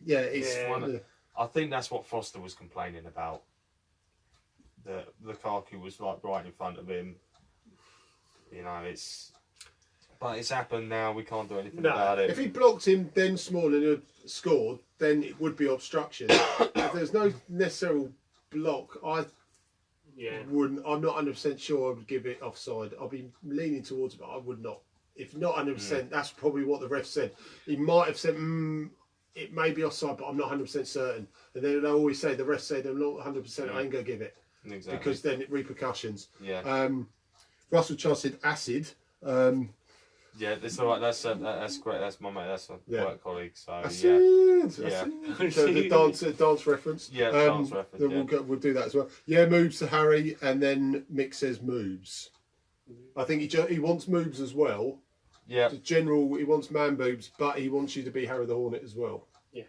yeah, it's. Yeah. I think that's what Foster was complaining about. That Lukaku was like right in front of him. You know, but it's happened now. We can't do anything about it. If he blocked him, then Smalling had scored, then it would be obstruction. If there's no necessary block, I wouldn't. I'm not 100% sure I would give it offside. I'll be leaning towards it, but I would not. If not 100%, that's probably what the ref said. He might have said, it may be offside, but I'm not 100% certain. And then they always say, the ref said, I'm not 100%, I ain't going to give it. Exactly. Because then it repercussions. Yeah. Russell Charles said acid. Yeah, that's all right. That's great. That's my mate. That's a work colleague. So acid, yeah. Acid. So the dance reference. Yeah, dance reference. Then we'll do that as well. Yeah, Moobs to Harry, and then Mick says Moobs. I think he wants Moobs as well. Yeah. The general, he wants man boobs, but he wants you to be Harry the Hornet as well. Yeah.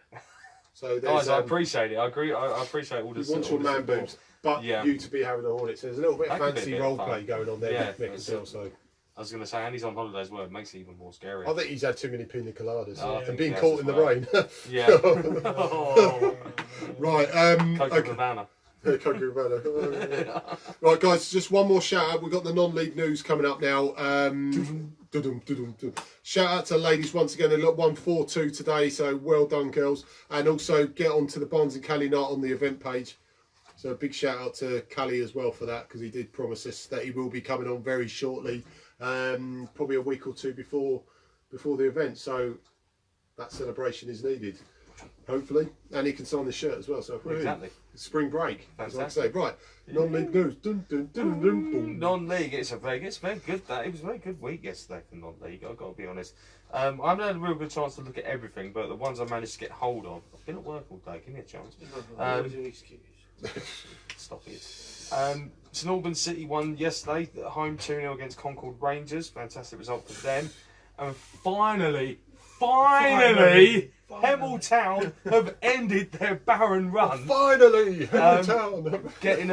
So guys, I appreciate it. I agree. I appreciate all this. He wants your man boobs, but you to be Harry the Hornet. So there's a little bit of fancy role play going on there with Mick as well. So. I was going to say, and he's on holiday as well. It makes it even more scary. I think he's had too many pina coladas and being he caught in the rain. Yeah. Right. Havana. Right, guys. Just one more shout out. We've got the non-league news coming up now. Shout out to ladies once again. They look 1-4-2 today, so well done, girls. And also get onto the Barnes and Callie night on the event page. So a big shout out to Callie as well for that, because he did promise us that he will be coming on very shortly, probably a week or two before the event. So that celebration is needed, hopefully, and he can sign the shirt as well. So exactly, spring break, as I say. Right, non-league news. Non-league, it's very good. It was a very good week yesterday for non-league. I've got to be honest. I haven't had a real good chance to look at everything, but the ones I managed to get hold of. I've been at work all day. Give me a chance. Stop it. St Albans City won yesterday at home 2-0 against Concord Rangers. Fantastic result for them. And finally, Hemel Town have ended their barren run. Finally, Hemel Town getting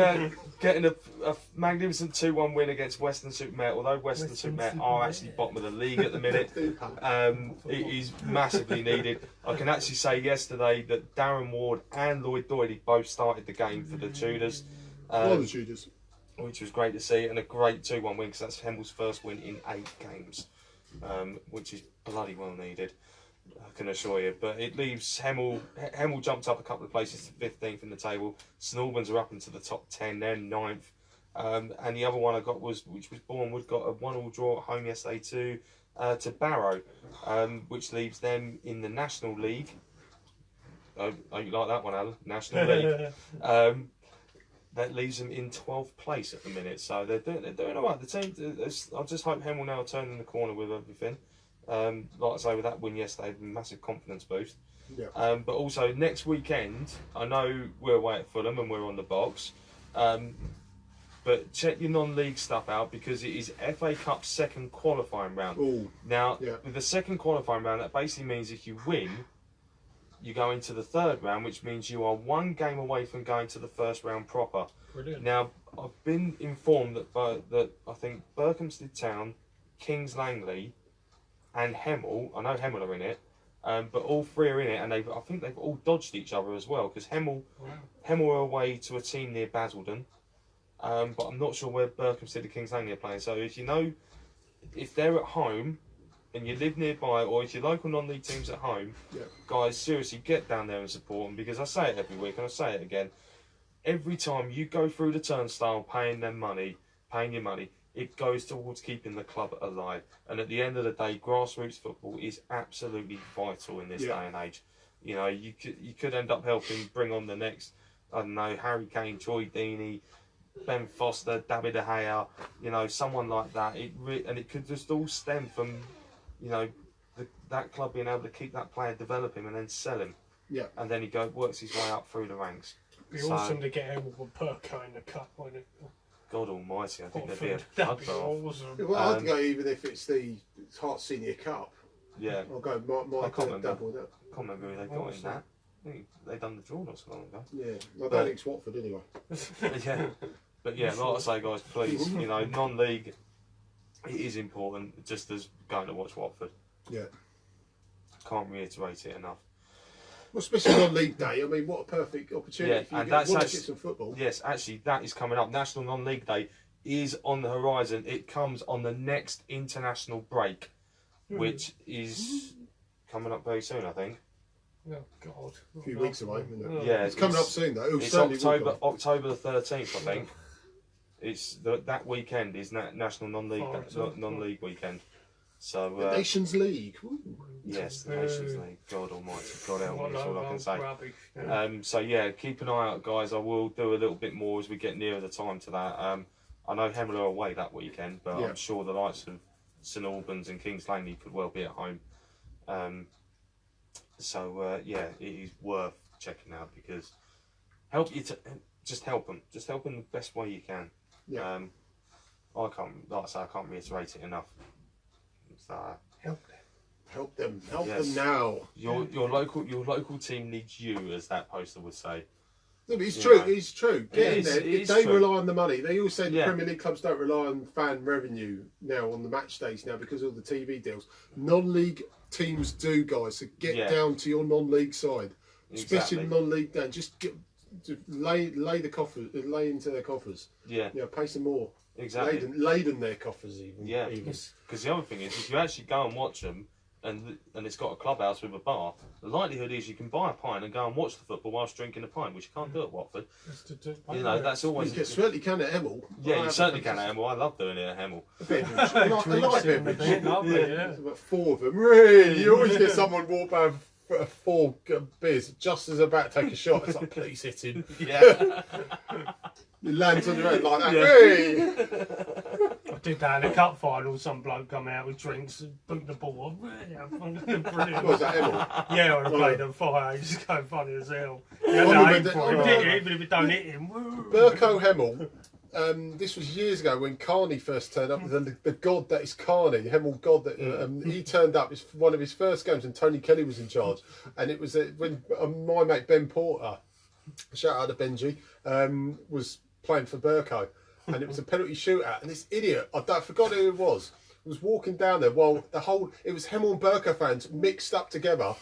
a magnificent 2-1 win against Western-super-Mare. Although Western-super-Mare are actually bottom of the league at the minute, it is massively needed. I can actually say yesterday that Darren Ward and Lloyd Doyley both started the game for the Tudors. Which was great to see, and a great 2-1 win, because that's Hemel's first win in 8 games, which is bloody well needed, I can assure you. But it leaves Hemel jumped up a couple of places to 15th in the table. St Albans are up into the top 10, they're 9th. And the other one I got which was Bournemouth, got a 1-1 draw at home yesterday to Barrow, which leaves them in the National League. Oh, you like that one, Alan? National League. That leaves them in 12th place at the minute, so they're doing all right. The team, I just hope Hemel now are turning the corner with everything. Like I say, with that win yesterday, massive confidence boost. Yeah. But also next weekend, I know we're away at Fulham and we're on the box. But check your non-league stuff out, because it is FA Cup second qualifying round. Ooh. Now, with the second qualifying round, that basically means if you win, you go into the third round, which means you are 1 game away from going to the first round proper. Brilliant. Now, I've been informed that I think Berkhamsted Town, Kings Langley, and Hemel, I know Hemel are in it, but all 3 are in it, and I think they've all dodged each other as well, because Hemel are away to a team near Basildon, but I'm not sure where Berkhamsted and Kings Langley are playing. So if they're at home, and you live nearby, or if your local non-league team's at home, guys, seriously, get down there and support them, because I say it every week, and I say it again. Every time you go through the turnstile paying your money, it goes towards keeping the club alive. And at the end of the day, grassroots football is absolutely vital in this day and age. You know, you could end up helping bring on the next, I don't know, Harry Kane, Troy Deeney, Ben Foster, David De Gea, you know, someone like that. And it could just all stem from, you know, that club being able to keep that player, develop him, and then sell him. Yeah. And then he works his way up through the ranks. It'd be awesome to get him with a Perka in the cup, wouldn't it? God almighty, I think there'd be a That'd be bloodbath. awesome. Well, I'd go even if it's the Hearts Senior Cup. Yeah. I'll go my double that. I can't remember who they got in that. I think they done the draw not so long ago. Yeah, I don't think it's Watford anyway. Yeah. But yeah, like I say, guys, please, you know, non-league, it is important, just as going to watch Watford. Yeah. Can't reiterate it enough. Well, especially on League Day. I mean, what a perfect opportunity for you to get some football. Yes, actually, that is coming up. National Non-League Day is on the horizon. It comes on the next international break, which is coming up very soon, I think. Oh, God. A few weeks away, isn't it? Yeah, it's coming up soon, though. It's October the 13th, I think. It's that weekend is National Non-League weekend. So the Nations League. Ooh. Yes, the Nations League. God Almighty, God help me. That's all I can say. Rubbish. So yeah, keep an eye out, guys. I will do a little bit more as we get nearer the time to that. I know Hemel are away that weekend, but I'm sure the likes of St Albans and Kings Langley could well be at home. Yeah, it is worth checking out because just help them the best way you can. Yeah. I can't reiterate it enough. So, help them now. Your local team needs you, as that poster would say. No, but it's true. They true. rely on the money. They always say the Premier League clubs don't rely on fan revenue now on the match days now because of all the TV deals. Non-league teams do, guys. So get down to your non-league side, especially non-league down. Just lay into their coffers. Yeah. Pay some more. Exactly. Laden their coffers even. Yeah. Because the other thing is, if you actually go and watch them, and it's got a clubhouse with a bar, the likelihood is you can buy a pint and go and watch the football whilst drinking a pint, which you can't do at Watford. That's always... You certainly can at Hemel. Yeah, you certainly can at Hemel. I love doing it at Hemel. I like Beveridge. About 4 of them. Really? You always get someone walk by 4 beers just as they're about to take a shot. It's like, please hit him. Yeah. It lands on your head like that. Hey! I did that in a cup final. Some bloke come out with drinks and boot the ball. Brilliant. What was that, Hemel? Yeah, I played on fire. He's just going funny as hell. Even if it don't hit him. Burko Hemel. This was years ago when Carney first turned up. The god that is Carney, Hemel god that he turned up. It's one of his first games, and Tony Kelly was in charge. And it was when my mate Ben Porter, shout out to Benji, was playing for Burko, and it was a penalty shootout. And this idiot, I forgot who it was walking down there while it was Hemel and Burko fans mixed up together.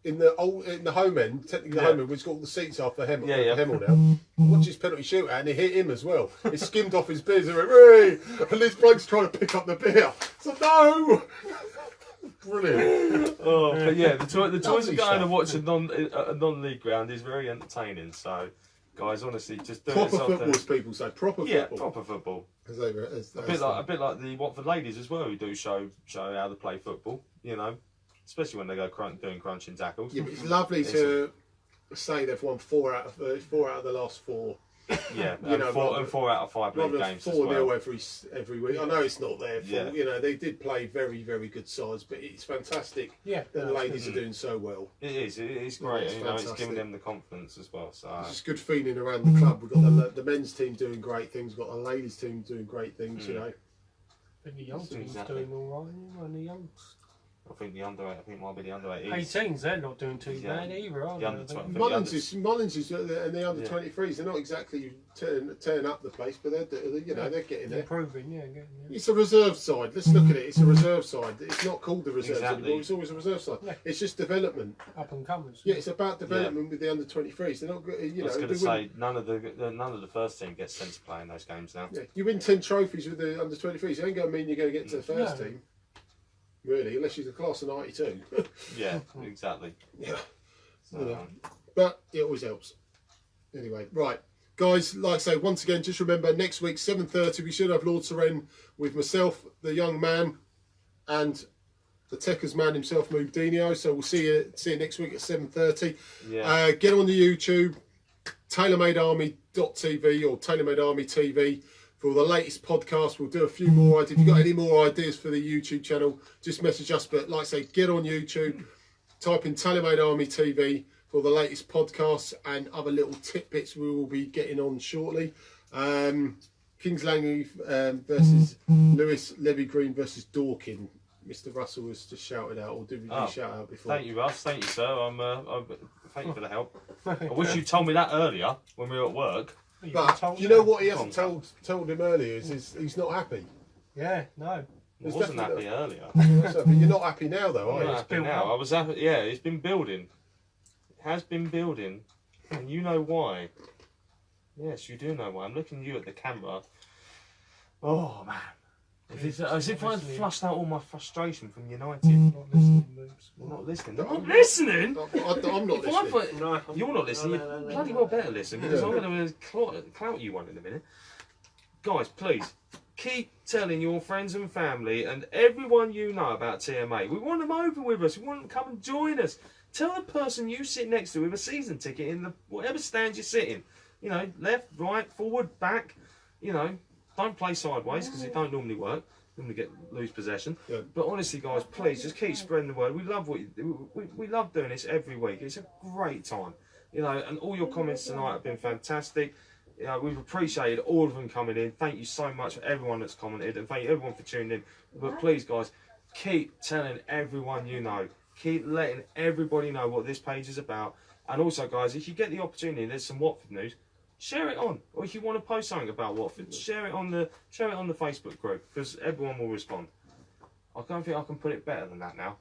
In the home end, technically the home end, which got all the seats off for Hemel, Hemel now. Watch his penalty shootout, and it hit him as well. It skimmed off his beers and went, "Hey!" And this bloke's trying to pick up the beer. So no. Brilliant. But yeah, the choice of going and watch a non-league ground is very entertaining. So, guys, honestly, just do proper it. Proper football, as people say. Proper football. Yeah, proper football. A bit like the Watford ladies as well, who do show how to play football. You know, especially when they go doing crunching tackles. Yeah, but it's lovely to say they've won 4 out of the last 4. Yeah, and 4 out of 5 league games. 4-0 every week. I know it's not their fault. You know, they did play very, very good sides, but it's fantastic that the ladies are doing so well. It is. It's great. It's giving them the confidence as well. So it's just good feeling around the club. We've got the men's team doing great things. We've got the ladies team doing great things. You know, I think the young team's doing all right. And the youngs. I think it might be the under 18s. 18s, they're not doing too bad either, are they? Mullins is and the under 23s. They're not exactly tearing up the place, but they're getting there. Improving, getting there. It's a reserve side. Let's look at it. It's a reserve side. It's not called the reserves anymore. It's always a reserve side. Yeah. It's just development. Up and comers. Yeah, it's about development with the under 23s. They're not. I was going to say none of the first team gets sent to play in those games now. Yeah, you win 10 trophies with the under 23s. It ain't going to mean you're going to get to the first team. Really, unless you're the class of 92. Yeah, exactly. Yeah. But it always helps. Anyway, right. Guys, like I say, once again, just remember, next week, 7:30, we should have Lord Seren with myself, the young man, and the Techers man himself, Deano. So we'll see you next week at 7:30. Yeah. Get on the YouTube, tailormadearmy.tv or tailormadearmy TV. For all the latest podcasts, we'll do a few more. If you've got any more ideas for the YouTube channel, just message us. But like I say, get on YouTube, type in TailorMade Army TV for the latest podcasts and other little tidbits we will be getting on shortly. Kings Langley versus Lewis, Levy Green versus Dorking. Mr. Russell was just shouted out, or did we shout out before? Thank you, Russ. Thank you, sir. Thank you for the help. I wish you told me that earlier when we were at work. But you know what he hasn't told him earlier is he's not happy. Yeah, no. I wasn't happy earlier. But you're not happy now, though, are I'm you? not happy now. I was happy. Yeah, it's been building. It has been building, and you know why. Yes, you do know why. I'm looking at you at the camera. Oh man. As if I'd flushed out all my frustration from United. Not listening, Moobs. You're not listening. I'm listening! I'm not listening. No, you're not listening. You bloody well better listen, because I'm going to clout you one in a minute. Guys, please, keep telling your friends and family and everyone you know about TMA. We want them over with us. We want them to come and join us. Tell the person you sit next to with a season ticket in the whatever stand you're sitting. You know, left, right, forward, back, you know. Don't play sideways because it don't normally work. Normally lose possession. Yeah. But honestly, guys, please just keep spreading the word. We love what you do. We love doing this every week. It's a great time, you know. And all your comments tonight have been fantastic. You know, we've appreciated all of them coming in. Thank you so much for everyone that's commented, and thank you everyone for tuning in. But please, guys, keep telling everyone you know. Keep letting everybody know what this page is about. And also, guys, if you get the opportunity, there's some Watford news. Share it on, or if you want to post something about Watford, share it on the Facebook group, because everyone will respond. I don't think I can put it better than that now.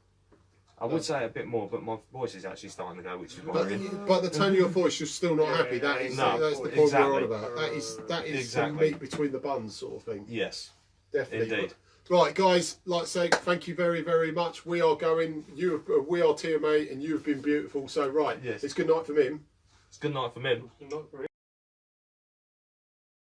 I would say a bit more, but my voice is actually starting to go, which is worrying. But the tone of your voice, you're still not happy. That's the point we're on about. That is the meat between the buns sort of thing. Yes, definitely. Indeed. Right, guys, like I say, thank you very, very much. We are going. We are TMA, and you have been beautiful. So right, yes. It's good night from him. It's good night from him. Good night for him.